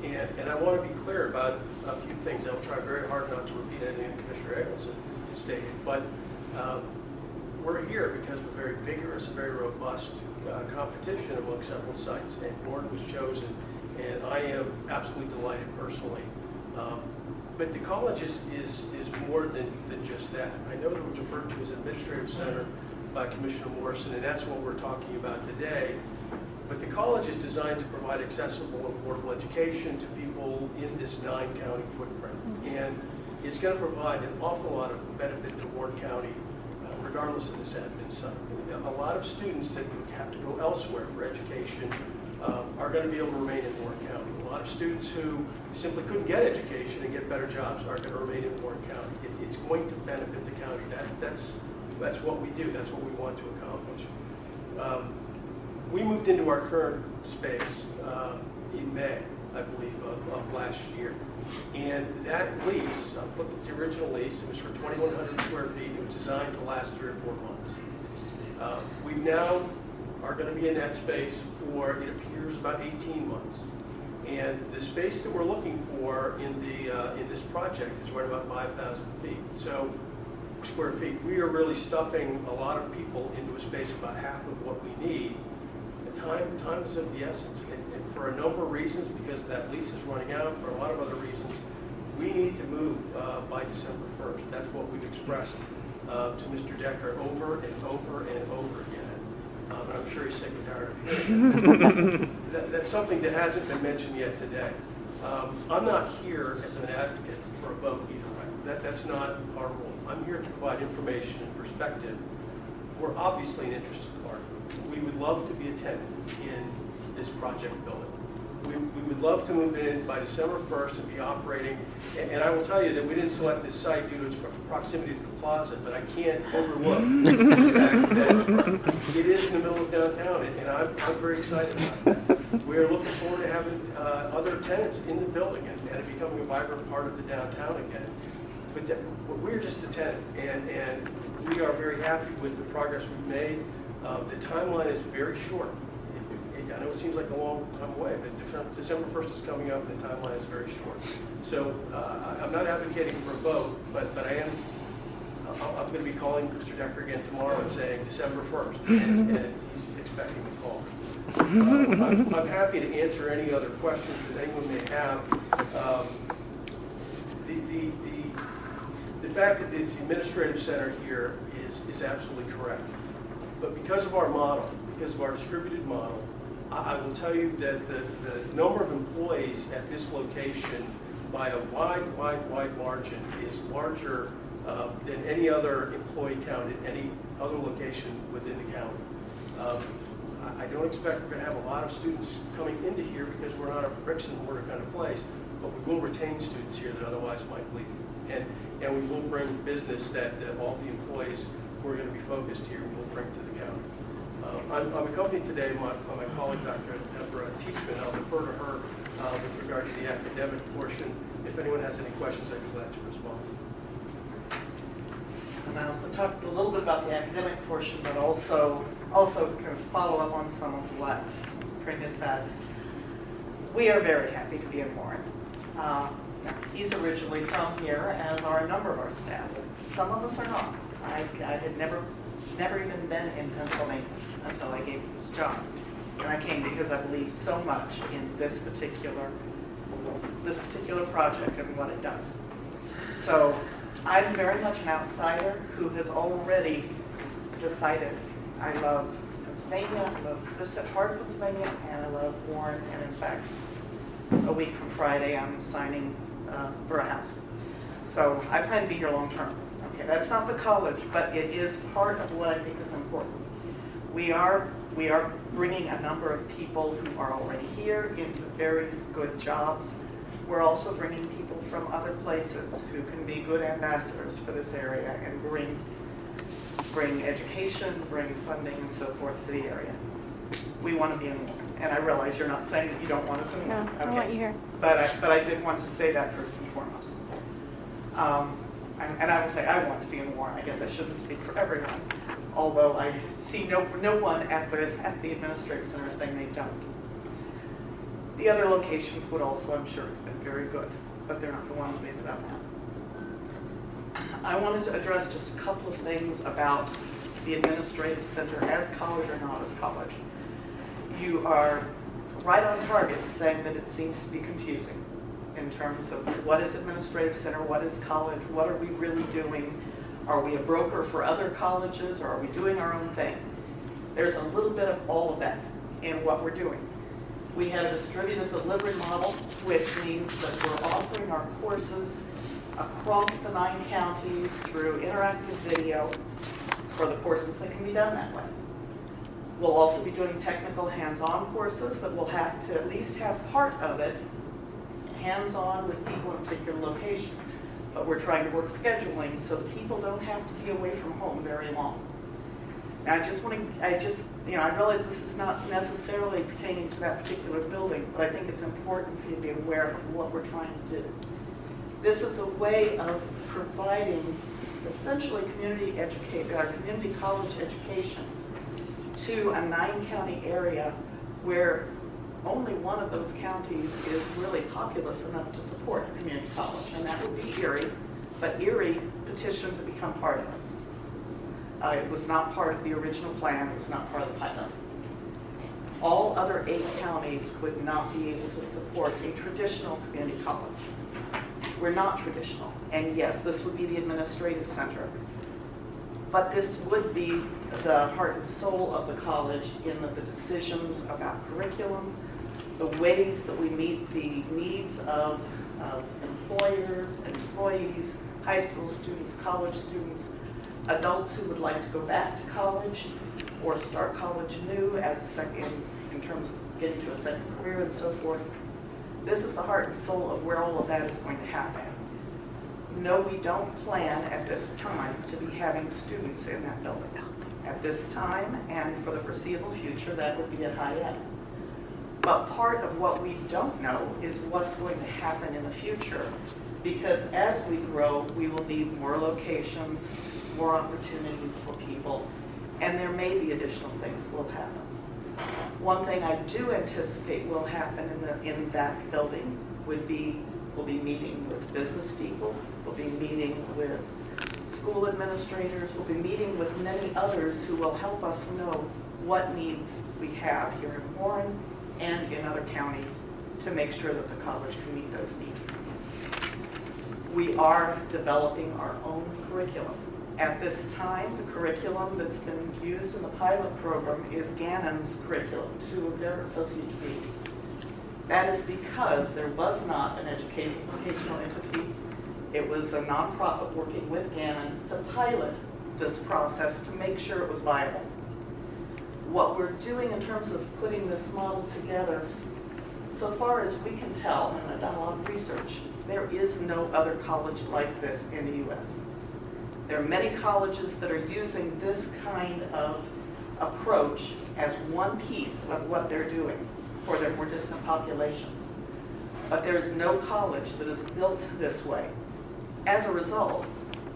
And I want to be clear about a few things. I'll try very hard not to repeat anything Commissioner Eggleston stated, but we're here because of a very vigorous, very robust competition among several sites, and Warren was chosen, and I am absolutely delighted personally. But the college is more than just that. I know that it was referred to as an administrative center by Commissioner Morrison, and that's what we're talking about today. But the college is designed to provide accessible and affordable education to people in this 9-county footprint. And it's going to provide an awful lot of benefit to Warren County, regardless of this admin side. A lot of students that would have to go elsewhere for education are going to be able to remain in Warren County. A lot of students who simply couldn't get education and get better jobs are going to remain in Warren County. It's going to benefit the county. That's what we do. That's what we want to accomplish. We moved into our current space in May, I believe, of last year. And that lease, I looked at the original lease, it was for 2,100 square feet. It was designed to last 3 or 4 months. We now are going to be in that space for, it appears, about 18 months. And the space that we're looking for in this project is right about 5,000 square feet. We are really stuffing a lot of people into a space about half of what we need. Time is of the essence, and for a number of reasons, because that lease is running out, for a lot of other reasons, we need to move by December 1st. That's what we've expressed to Mr. Decker over and over and over again. And I'm sure he's sick and tired of hearing that. That's something that hasn't been mentioned yet today. I'm not here as an advocate for a vote either way. That's not our role. I'm here to provide information and perspective. We're obviously an interested party. We would love to be a tenant in this project building. We would love to move in by December 1st and be operating. And I will tell you that we didn't select this site due to its proximity to the plaza, but I can't overlook the fact that it is in the middle of downtown, and I'm very excited about that. We are looking forward to having other tenants in the building and it becoming a vibrant part of the downtown again. But we're just a tenant, and we are very happy with the progress we've made. The timeline is very short. I know it seems like a long time away, but December 1st is coming up, and the timeline is very short. So I'm not advocating for a vote, but I'm going to be calling Mr. Decker again tomorrow and saying December 1st, and he's expecting a call. I'm happy to answer any other questions that anyone may have. The fact that it's the administrative center here is absolutely correct. But because of our model, because of our distributed model, I will tell you that the number of employees at this location by a wide margin is larger than any other employee count at any other location within the county. I don't expect we're going to have a lot of students coming into here because we're not a bricks and mortar kind of place, but we will retain students here that otherwise might leave. And we will bring business that all the employees who are going to be focused here will bring to the county. I'm accompanied today by my colleague, Dr. Deborah Teachman. I'll defer to her with regard to the academic portion. If anyone has any questions, I'd be glad to respond. And I'll talk a little bit about the academic portion, but also kind of follow up on some of what Pring has said. We are very happy to be in Warren. He's originally from here, as are a number of our staff. Some of us are not. I had never even been in Pennsylvania until I gave this job. And I came because I believe so much in this particular project and what it does. So I'm very much an outsider who has already decided I love Pennsylvania, I love this at heart of Pennsylvania, and I love Warren. And in fact, a week from Friday, I'm signing for a house. So I plan to be here long term. Okay, that's not the college, but it is part of what I think is important. We are bringing a number of people who are already here into very good jobs. We're also bringing people from other places who can be good ambassadors for this area and bring education, bring funding, and so forth to the area. We want to be in Warren. And I realize you're not saying that you don't want us in Warren. No, I want you here. But I did want to say that first and foremost. And I will say I want to be in Warren. I guess I shouldn't speak for everyone, although I see no one at the administrative center saying they don't. The other locations would also, I'm sure, have been very good, but they're not the ones we ended up at. I wanted to address just a couple of things about the administrative center as college or not as college. You are right on target saying that it seems to be confusing in terms of what is administrative center, what is college, what are we really doing? Are we a broker for other colleges, or are we doing our own thing? There's a little bit of all of that in what we're doing. We had a distributed delivery model, which means that we're offering our courses across the 9 counties through interactive video for the courses that can be done that way. We'll also be doing technical hands-on courses that will have to at least have part of it hands-on with people in a particular location. But we're trying to work scheduling so that people don't have to be away from home very long. Now, I realize this is not necessarily pertaining to that particular building, but I think it's important for you to be aware of what we're trying to do. This is a way of providing essentially community college education to a 9-county area where only one of those counties is really populous enough to support a community college, and that would be Erie. But Erie petitioned to become part of this. It was not part of the original plan. It was not part of the pilot. All other 8 counties would not be able to support a traditional community college. We're not traditional. And yes, this would be the administrative center. But this would be the heart and soul of the college in the decisions about curriculum, the ways that we meet the needs of employers, employees, high school students, college students, adults who would like to go back to college or start college new in terms of getting to a second career and so forth. This is the heart and soul of where all of that is going to happen. No, we don't plan at this time to be having students in that building. At this time and for the foreseeable future, that would be at high end. But part of what we don't know is what's going to happen in the future, because as we grow, we will need more locations, more opportunities for people, and there may be additional things will happen. One thing I do anticipate will happen in that building would be we'll be meeting with business people, we'll be meeting with school administrators, we'll be meeting with many others who will help us know what needs we have here in Warren and in other counties to make sure that the college can meet those needs. We are developing our own curriculum. At this time, the curriculum that's been used in the pilot program is Gannon's curriculum, 2 of their associate degrees. That is because there was not an educational entity. It was a nonprofit working with Gannon to pilot this process to make sure it was viable. What we're doing in terms of putting this model together, so far as we can tell, and I've done a lot of research, there is no other college like this in the U.S. There are many colleges that are using this kind of approach as one piece of what they're doing for their more distant populations. but there is no college that is built this way. As a result,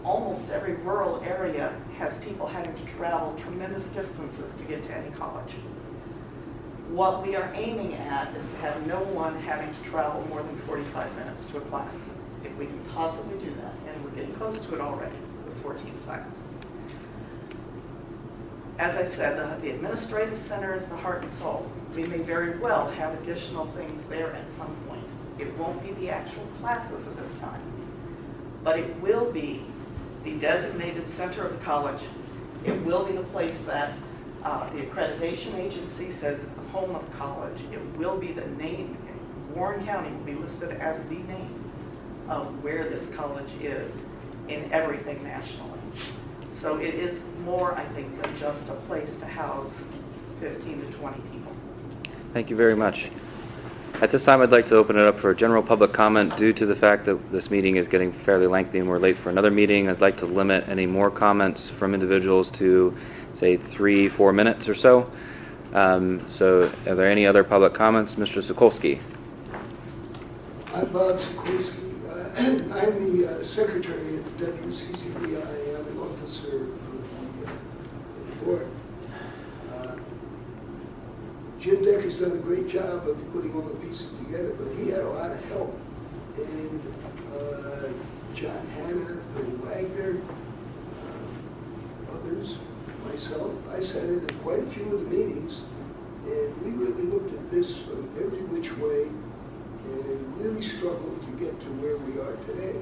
almost every rural area has people having to travel tremendous distances to get to any college. What we are aiming at is to have no one having to travel more than 45 minutes to a class. If we can possibly do that, and we're getting close to it already with 14 sites. As I said, the administrative center is the heart and soul. We may very well have additional things there at some point. It won't be the actual classes at this time, but it will be the designated center of the college. It will be the place that the accreditation agency says is the home of college. It will be the name. Warren County will be listed as the name of where this college is in everything nationally. So it is more, I think, than just a place to house 15 to 20 people. Thank you very much. At this time, I'd like to open it up for general public comment. Due to the fact that this meeting is getting fairly lengthy and we're late for another meeting, I'd like to limit any more comments from individuals to, say, 3-4 minutes or so. So are there any other public comments? Mr. Sokolsky. I'm Bob Sokolsky. I'm the secretary at the WCCBI. I'm an officer of the board. Jim Decker's done a great job of putting all the pieces together, but he had a lot of help. And John Hanna, Bill Wagner, others, myself, I sat in quite a few of the meetings, and we really looked at this from every which way and really struggled to get to where we are today.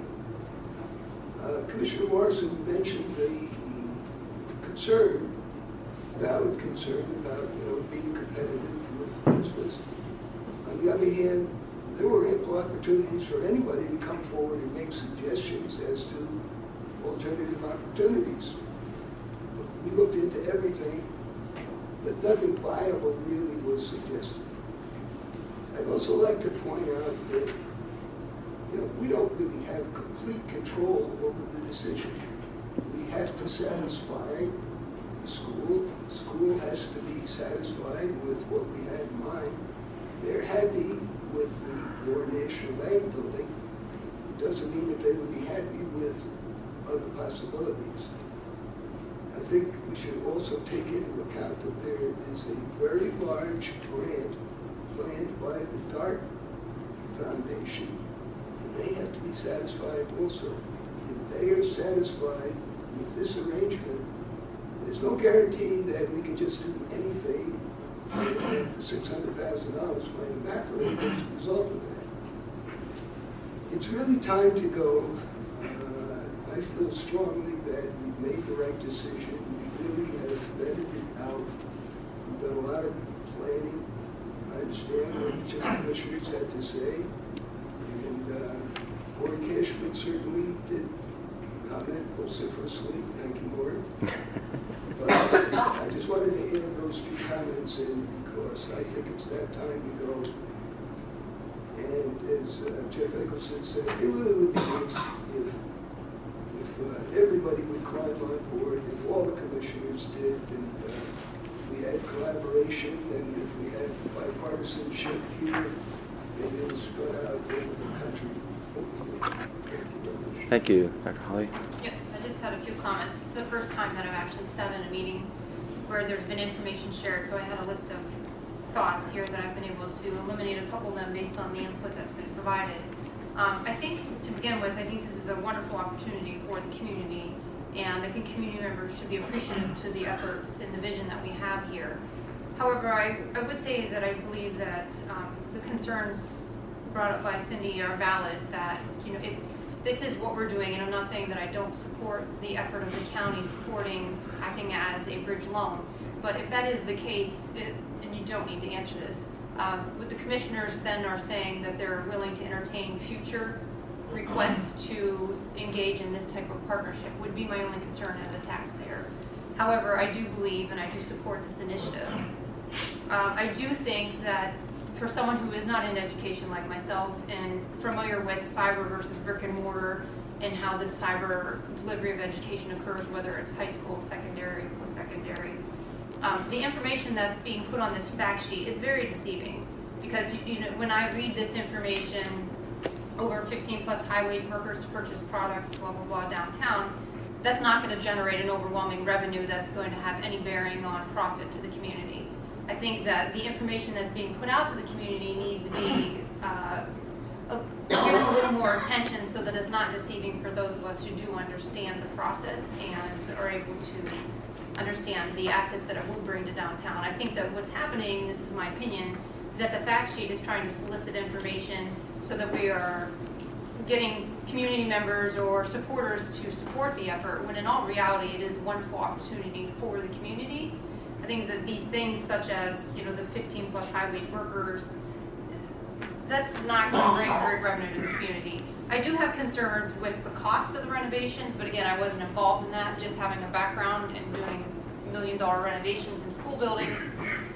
Commissioner Morrison mentioned the concern, valid concern about being competitive with business. On the other hand, there were ample opportunities for anybody to come forward and make suggestions as to alternative opportunities. We looked into everything, but nothing viable really was suggested. I'd also like to point out that we don't really have complete control over the decision. We have to satisfy the school. The school has to be satisfied with what we had in mind. They're happy with the War National Bank building. It doesn't mean that they would be happy with other possibilities. I think we should also take into account that there is a very large grant planned by the DART Foundation, and they have to be satisfied also. If they are satisfied with this arrangement, there's no guarantee that we can just do anything and the $600,000 might evaporate as a result of that. It's really time to go. I feel strongly that we've made the right decision. We really have vetted it out. We've done a lot of planning. I understand what each of the commissioners had to say. And Board Cashman certainly did comment vociferously. Thank you, Board. But I just wanted to add those few comments in because I think it's that time to go. And as Jeff Nicholson said, it really would be nice if everybody would climb on board, if all the commissioners did, and we had collaboration, and if we had bipartisanship here, maybe it was spread out over the country. Thank you very much. Thank you, Dr. Holly. Yes, I just had a few comments. This is the first time that I've actually sat in a meeting where there's been information shared, so I had a list of thoughts here that I've been able to eliminate a couple of them based on the input that's been provided. I think, to begin with, I think this is a wonderful opportunity for the community, and I think community members should be appreciative to the efforts and the vision that we have here. However, I would say that I believe that the concerns brought up by Cindy are valid, that, if this is what we're doing, and I'm not saying that I don't support the effort of the county acting as a bridge loan, but if that is the case, and you don't need to answer this, what the commissioners then are saying that they're willing to entertain future requests to engage in this type of partnership would be my only concern as a taxpayer. However, I do believe and I do support this initiative. I do think that for someone who is not in education like myself and familiar with cyber versus brick and mortar and how the cyber delivery of education occurs, whether it's high school, secondary, post-secondary, the information that's being put on this fact sheet is very deceiving. Because, when I read this information, over 15 plus highway workers to purchase products, blah, blah, blah, downtown, that's not going to generate an overwhelming revenue that's going to have any bearing on profit to the community. I think that the information that's being put out to the community needs to be given a little more attention so that it's not deceiving for those of us who do understand the process and are able to understand the assets that it will bring to downtown. I think that what's happening, this is my opinion, is that the fact sheet is trying to solicit information so that we are getting community members or supporters to support the effort, when in all reality it is a wonderful opportunity for the community. I think that these things such as, the 15 plus high-wage workers, that's not going to bring great revenue to the community. I do have concerns with the cost of the renovations, but again, I wasn't involved in that. Just having a background in doing $1 million renovations in school buildings,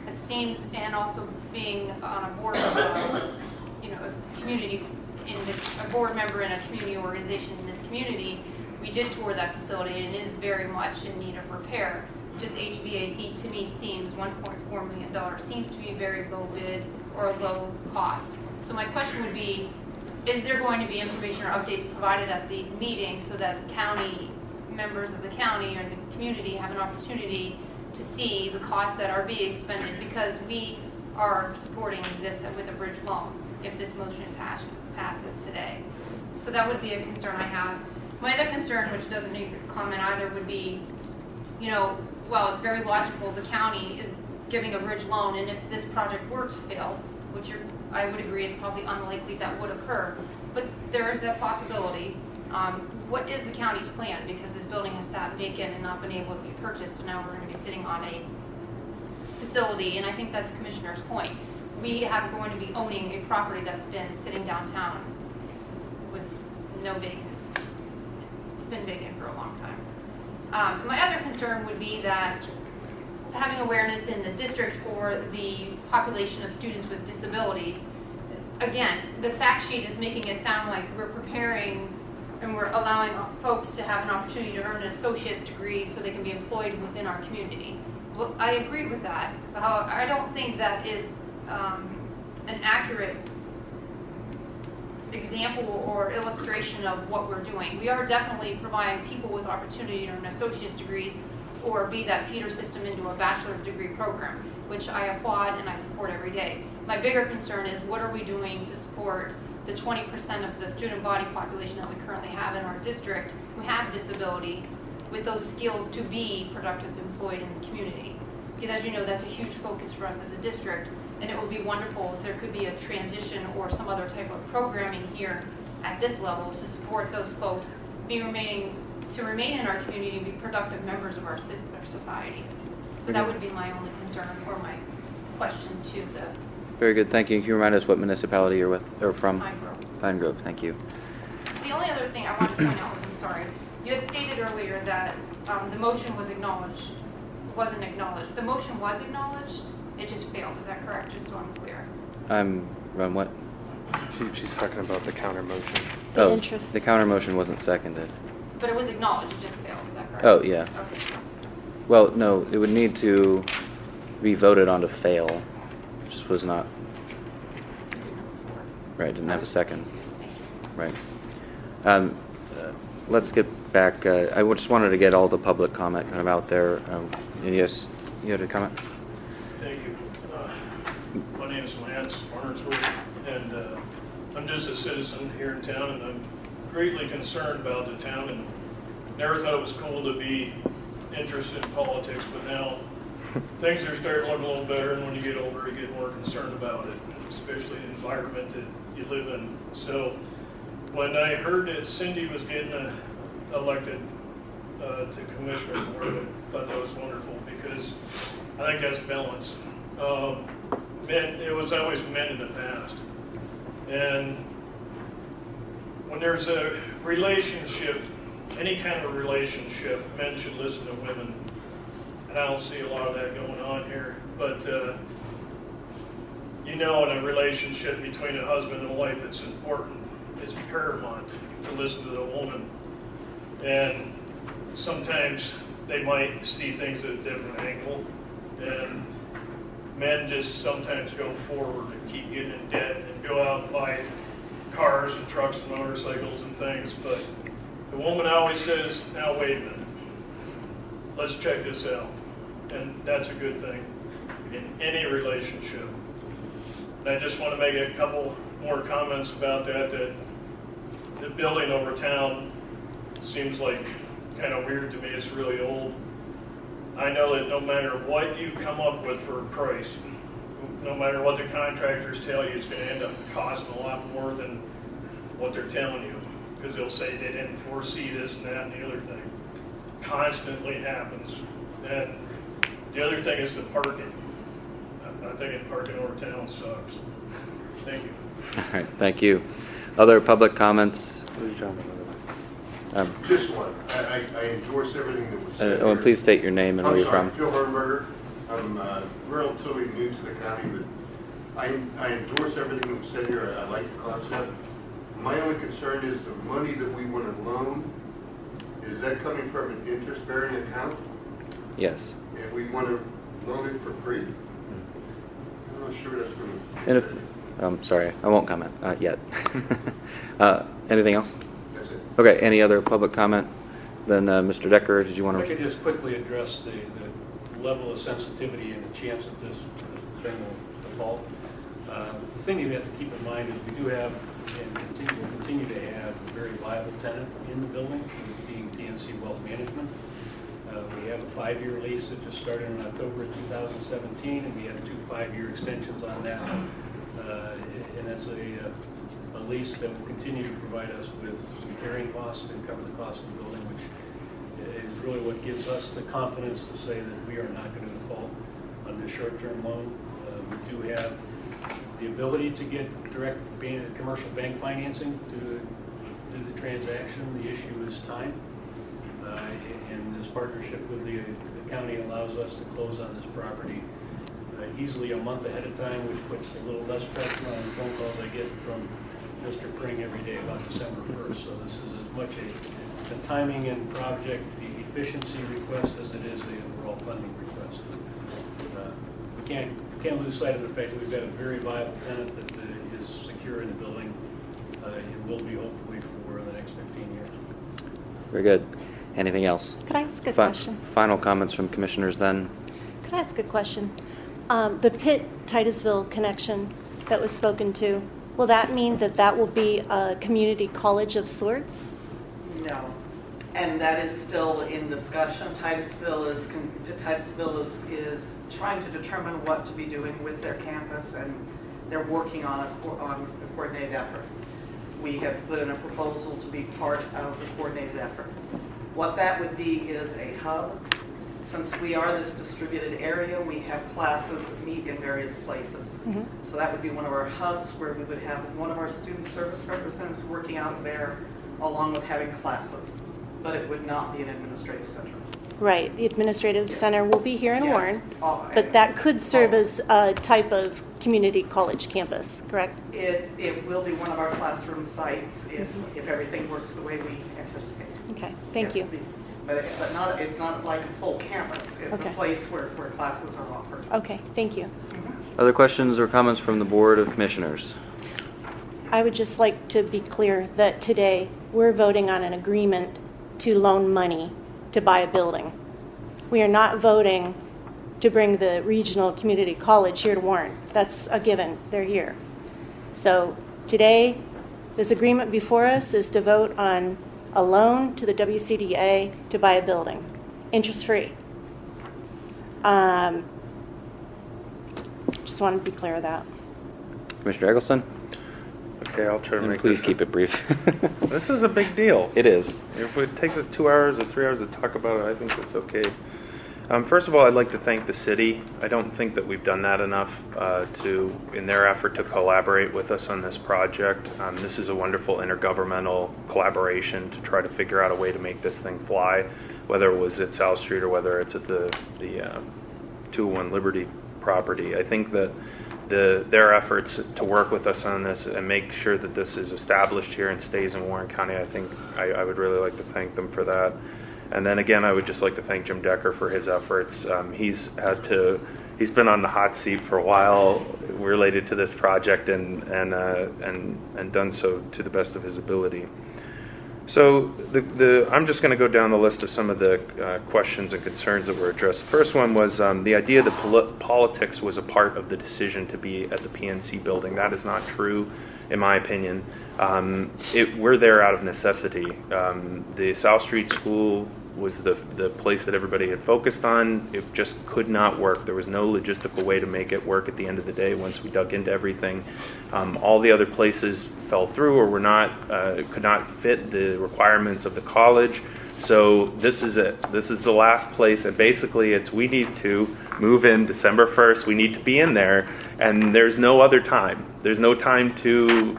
it seems, and also being on a board of a community, a board member in a community organization in this community, we did tour that facility, and it is very much in need of repair. Just HVAC to me seems $1.4 million seems to be a very low bid or a low cost. So my question would be, is there going to be information or updates provided at the meeting so that county members of the county or the community have an opportunity to see the costs that are being expended, because we are supporting this with a bridge loan if this motion passes today. So that would be a concern I have. My other concern, which doesn't need comment either, would be, well, it's very logical the county is giving a bridge loan, and if this project were to fail, which I would agree is probably unlikely that would occur, but there is that possibility. What is the county's plan? Because this building has sat vacant and not been able to be purchased, so now we're going to be sitting on a facility, and I think that's Commissioner's point. We are going to be owning a property that's been sitting downtown with no vacant. It's been vacant for a long time. My other concern would be that having awareness in the district for the population of students with disabilities, again, the fact sheet is making it sound like we're preparing and we're allowing folks to have an opportunity to earn an associate's degree so they can be employed within our community. Well, I agree with that. However, I don't think that is an accurate example or illustration of what we're doing. We are definitely providing people with opportunity to earn associate's degrees or be that feeder system into a bachelor's degree program, which I applaud and I support every day. My bigger concern is what are we doing to support the 20% of the student body population that we currently have in our district who have disabilities with those skills to be productive employed in the community. Because as you know, that's a huge focus for us as a district, and it would be wonderful if there could be a transition or some other type of programming here at this level to support those folks to remain in our community and be productive members of our society. So that would be my only concern or my question to the... Very good, thank you. Can you remind us what municipality you're with or from? Pine Grove. Pine Grove, thank you. The only other thing I wanted to point out was, I'm sorry, you had stated earlier that the motion was wasn't acknowledged. The motion was acknowledged, it just failed. Is that correct? Just so I'm clear. On what? She's talking about the counter motion. The counter motion wasn't seconded. But it was acknowledged, it just failed. Is that correct? Oh, yeah. Okay. Well, no, it would need to be voted on to fail. It just was not. Right, didn't have a second. Right. Let's get back. I just wanted to get all the public comment kind of out there. Yes, you had a comment? Thank you. My name is Lance Farnsworth, and I'm just a citizen here in town, and I'm greatly concerned about the town, and never thought it was cool to be interested in politics, but now things are starting to look a little better, and when you get older, you get more concerned about it, especially the environment that you live in. So when I heard that Cindy was getting elected to commissioner board, I thought that was wonderful, because I think that's balance. It was always men in the past. And when there's a relationship, any kind of relationship, men should listen to women. And I don't see a lot of that going on here. But, in a relationship between a husband and wife, it's important. It's paramount to listen to the woman. And sometimes they might see things at a different angle. And men just sometimes go forward and keep getting in debt and go out and buy cars and trucks and motorcycles and things, but the woman always says, now wait a minute, let's check this out. And that's a good thing in any relationship. And I just want to make a couple more comments about that the building over town seems like kind of weird to me. It's really old. I know that no matter what you come up with for a price, no matter what the contractors tell you, it's going to end up costing a lot more than what they're telling you, because they'll say they didn't foresee this and that and the other thing. Constantly happens. And the other thing is the parking. I think parking over town sucks. Thank you. All right, thank you. Other public comments? Just one. I endorse everything that was said. And please state your name and where you're from. Phil Herdenberger. I'm relatively new to the county, but I endorse everything that was said here. I like the concept. My only concern is the money that we want to loan, is that coming from an interest-bearing account? Yes. And we want to loan it for free? I'm not sure that's going to... And if, sorry, I won't comment yet. Anything else? That's it. Okay, any other public comment? Then Mr. Decker, did you want to... If I could just quickly address the level of sensitivity and the chance that this thing will default. The thing you have to keep in mind is we do have and will continue to have a very viable tenant in the building, being PNC Wealth Management. We have a 5-year lease that just started in October of 2017, and we have 2 5-year extensions on that. And that's a lease that will continue to provide us with some carrying costs and cover the cost of the building, which is really what gives us the confidence to say that we are not going to default on this short-term loan. We do have the ability to get direct commercial bank financing to do the transaction. The issue is time. And this partnership with the county allows us to close on this property easily a month ahead of time, which puts a little less pressure on the phone calls I get from Mr. Pring every day about December 1st. So this is as much a timing and project efficiency request as it is the overall funding request. We can't lose sight of the fact that we've got a very viable tenant that is secure in the building. It will be hopefully for the next 15 years. Very good. Anything else? Could I ask a question? Final comments from commissioners then. Could I ask a question? The Pitt-Titusville connection that was spoken to, will that mean that that will be a community college of sorts? No. And that is still in discussion. Titusville is trying to determine what to be doing with their campus, and they're working on a coordinated effort. We have put in a proposal to be part of the coordinated effort. What that would be is a hub. Since we are this distributed area, we have classes that meet in various places. Mm-hmm. So that would be one of our hubs where we would have one of our student service representatives working out there along with having classes. But it would not be an administrative center. Right. The administrative center will be here in Yes. Warren, but that could serve as a type of community college campus, correct? It will be one of our classroom sites if everything works the way we anticipate. Okay. Thank you. But it's not like a full campus. It's a place where classes are offered. Okay. Thank you. Other questions or comments from the Board of Commissioners? I would just like to be clear that today we're voting on an agreement to loan money to buy a building. We are not voting to bring the regional community college here to Warren. That's a given. They're here. So today, this agreement before us is to vote on a loan to the WCDA to buy a building, interest-free. Just want to be clear of that. Commissioner Eggleston? Okay, I'll try to make please keep it brief. This is a big deal. It is. If it takes us 2 hours or 3 hours to talk about it, I think it's okay. First of all, I'd like to thank the city. I don't think that we've done that enough in their effort to collaborate with us on this project. This is a wonderful intergovernmental collaboration to try to figure out a way to make this thing fly, whether it was at South Street or whether it's at the 201 Liberty property. I think that their efforts to work with us on this and make sure that this is established here and stays in Warren County, I think I would really like to thank them for that. And then again, I would just like to thank Jim Decker for his efforts. He's had to he's been on the hot seat for a while related to this project and done so to the best of his ability. So I'm just going to go down the list of some of the questions and concerns that were addressed. The first one was the idea that politics was a part of the decision to be at the PNC building. That is not true, in my opinion. We're there out of necessity. The South Street School was the place that everybody had focused on. It just could not work. There was no logistical way to make it work at the end of the day once we dug into everything. All the other places fell through or could not fit the requirements of the college. So this is it. This is the last place, and basically we need to move in December 1st. We need to be in there, and there's no other time. There's no time to,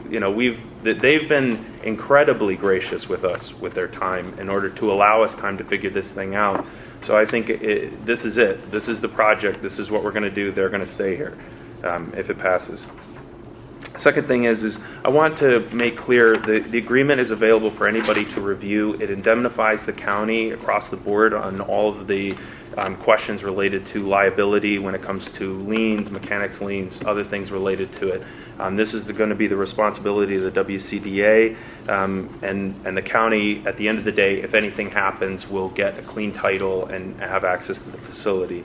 they've been incredibly gracious with us with their time in order to allow us time to figure this thing out. So I think this is it. This is the project. This is what we're going to do. They're going to stay here if it passes. Second thing is I want to make clear the agreement is available for anybody to review. It indemnifies the county across the board on all of the questions related to liability when it comes to liens, mechanics liens, other things related to it. This is going to be the responsibility of the WCDA, and the county, at the end of the day, if anything happens, will get a clean title and have access to the facility.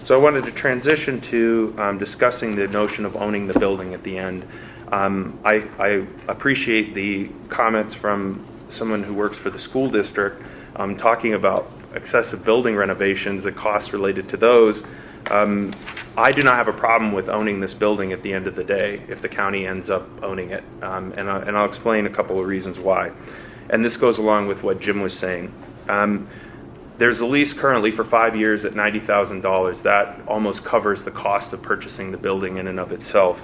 So I wanted to transition to discussing the notion of owning the building at the end. I appreciate the comments from someone who works for the school district talking about excessive building renovations and costs related to those. I do not have a problem with owning this building at the end of the day if the county ends up owning it, and I'll explain a couple of reasons why. And this goes along with what Jim was saying. There's a lease currently for 5 years at $90,000. That almost covers the cost of purchasing the building in and of itself.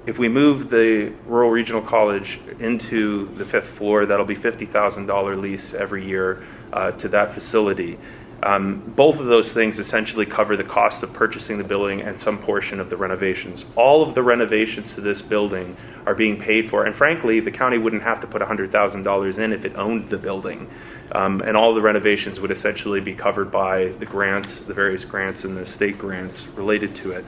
If we move the Rural Regional College into the 5th floor, that'll be $50,000 lease every year to that facility. Both of those things essentially cover the cost of purchasing the building and some portion of the renovations. All of the renovations to this building are being paid for, and frankly, the county wouldn't have to put $100,000 in if it owned the building. And all the renovations would essentially be covered by the grants, the various grants and the state grants related to it.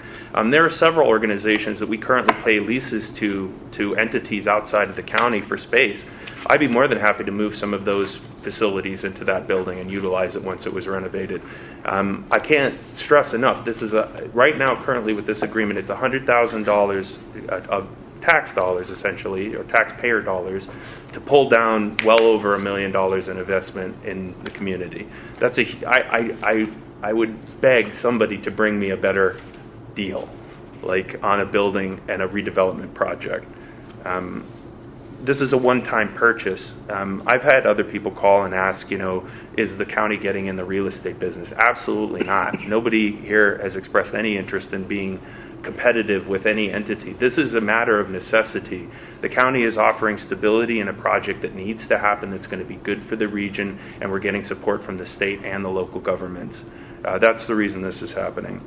There are several organizations that we currently pay leases to entities outside of the county for space. I'd be more than happy to move some of those facilities into that building and utilize it once it was renovated. I can't stress enough, this is right now currently with this agreement, it's $100,000 of tax dollars essentially, or taxpayer dollars, to pull down well over $1 million in investment in the community. That's I would beg somebody to bring me a better deal, like on a building and a redevelopment project. This is a one-time purchase. I've had other people call and ask, is the county getting in the real estate business? Absolutely not. Nobody here has expressed any interest in being competitive with any entity. This is a matter of necessity. The county is offering stability in a project that needs to happen that's going to be good for the region, and we're getting support from the state and the local governments. That's the reason this is happening.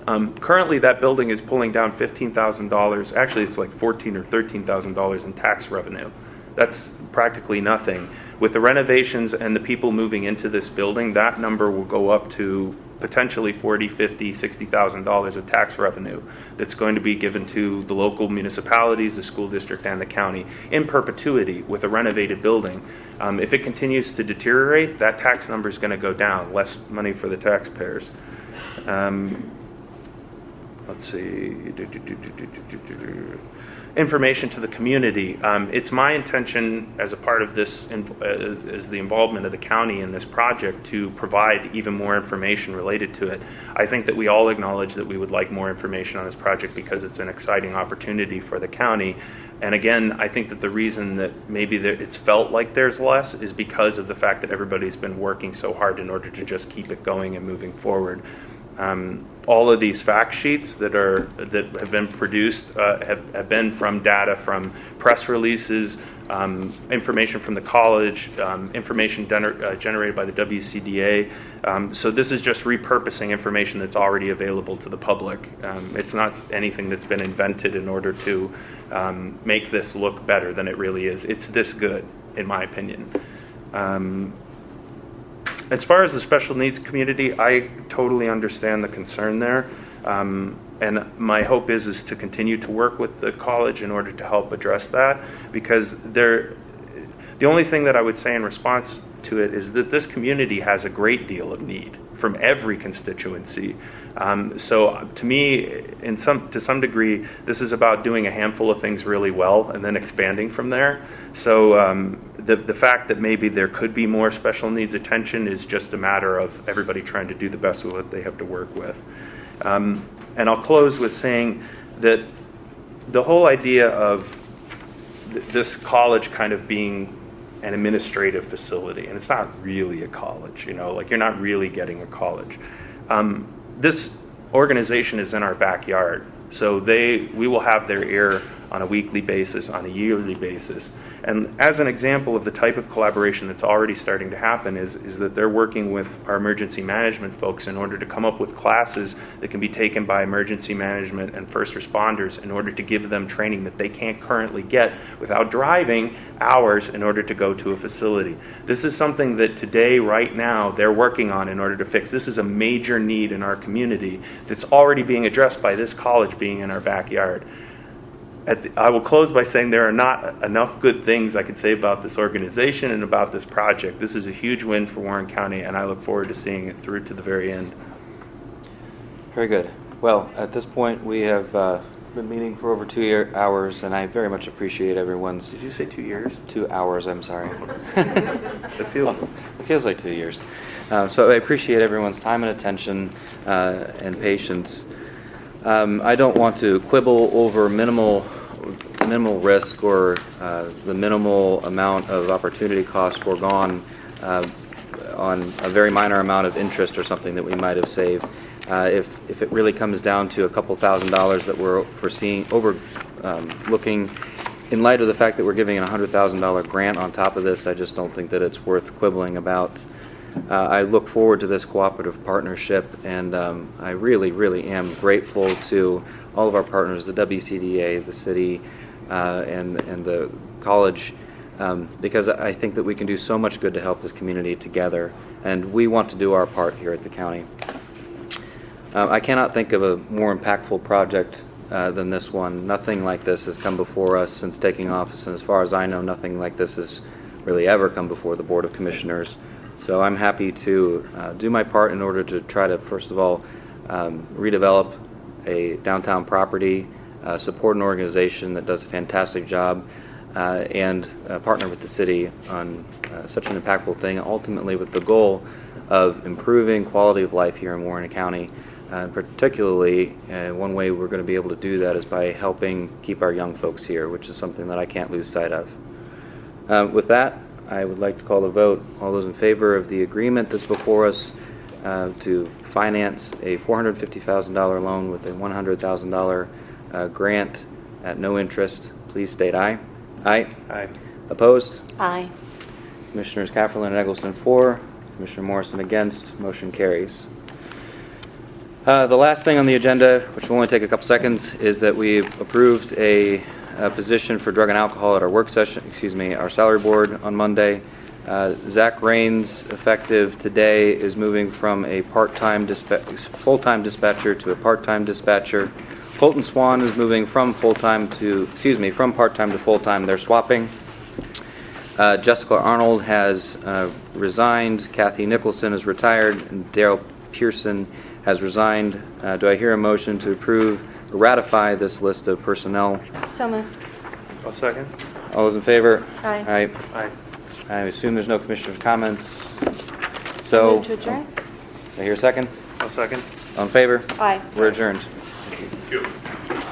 Currently, that building is pulling down $15,000. Actually, it's like $14,000 or $13,000 in tax revenue. That's practically nothing. With the renovations and the people moving into this building, that number will go up to potentially $40,000, $50,000, $60,000 of tax revenue that's going to be given to the local municipalities, the school district, and the county in perpetuity with a renovated building. If it continues to deteriorate, that tax number is going to go down, less money for the taxpayers. Let's see. Information to the community. It's my intention as a part of this, as the involvement of the county in this project, to provide even more information related to it. I think that we all acknowledge that we would like more information on this project because it's an exciting opportunity for the county. And again, I think that the reason that maybe it's felt like there's less is because of the fact that everybody's been working so hard in order to just keep it going and moving forward. All of these fact sheets that have been produced have been from data from press releases, information from the college, information generated by the WCDA. So this is just repurposing information that's already available to the public. It's not anything that's been invented in order to make this look better than it really is. It's this good, in my opinion. As far as the special needs community, I totally understand the concern there. And my hope is to continue to work with the college in order to help address that, because the only thing that I would say in response to it is that this community has a great deal of need from every constituency. So to me, to some degree, this is about doing a handful of things really well and then expanding from there. So the fact that maybe there could be more special needs attention is just a matter of everybody trying to do the best with what they have to work with. And I'll close with saying that the whole idea of this college kind of being an administrative facility, and it's not really a college, like you're not really getting a college. This organization is in our backyard, so we will have their ear on a weekly basis, on a yearly basis. And as an example of the type of collaboration that's already starting to happen is that they're working with our emergency management folks in order to come up with classes that can be taken by emergency management and first responders in order to give them training that they can't currently get without driving hours in order to go to a facility. This is something that today, right now, they're working on in order to fix. This is a major need in our community that's already being addressed by this college being in our backyard. I will close by saying there are not enough good things I could say about this organization and about this project. This is a huge win for Warren County, and I look forward to seeing it through to the very end. Very good. Well, at this point, we have been meeting for over 2 hours, and I very much appreciate everyone's... Did you say 2 years? 2 hours, I'm sorry. It feels like 2 years. So I appreciate everyone's time and attention and patience. I don't want to quibble over minimal risk or the minimal amount of opportunity cost foregone on a very minor amount of interest or something that we might have saved. If it really comes down to a couple $1,000s that we're looking in light of the fact that we're giving a $100,000 grant on top of this, I just don't think that it's worth quibbling about. I look forward to this cooperative partnership, and I really, really am grateful to all of our partners, the WCDA, the city, and the college, because I think that we can do so much good to help this community together, and we want to do our part here at the county. I cannot think of a more impactful project than this one. Nothing like this has come before us since taking office, and as far as I know, nothing like this has really ever come before the Board of Commissioners. So I'm happy to do my part in order to try to, first of all, redevelop a downtown property, support an organization that does a fantastic job, and partner with the city on such an impactful thing, ultimately with the goal of improving quality of life here in Warren County. Particularly, one way we're going to be able to do that is by helping keep our young folks here, which is something that I can't lose sight of. With that, I would like to call the vote. All those in favor of the agreement that's before us to finance a $450,000 loan with a $100,000 grant at no interest, please state aye. Aye. Aye. Opposed? Aye. Commissioners Kafferlin and Eggleston for. Commissioner Morrison against. Motion carries. The last thing on the agenda, which will only take a couple seconds, is that we've approved a position for drug and alcohol at our our salary board on Monday. Zach Rains, effective today, is moving from a full-time dispatcher to a part-time dispatcher. Fulton Swan is moving from part-time to full-time. They're swapping. Jessica Arnold has resigned. Kathy Nicholson is retired, and Daryl Pearson has resigned. Do I hear a motion to approve, ratify this list of personnel? So moved. I'll second. All those in favor? Aye. Aye. I assume there's no commissioners' comments. So, Move to adjourn? do I hear a second? I'll second. All in favor? Aye. We're adjourned. Thank you.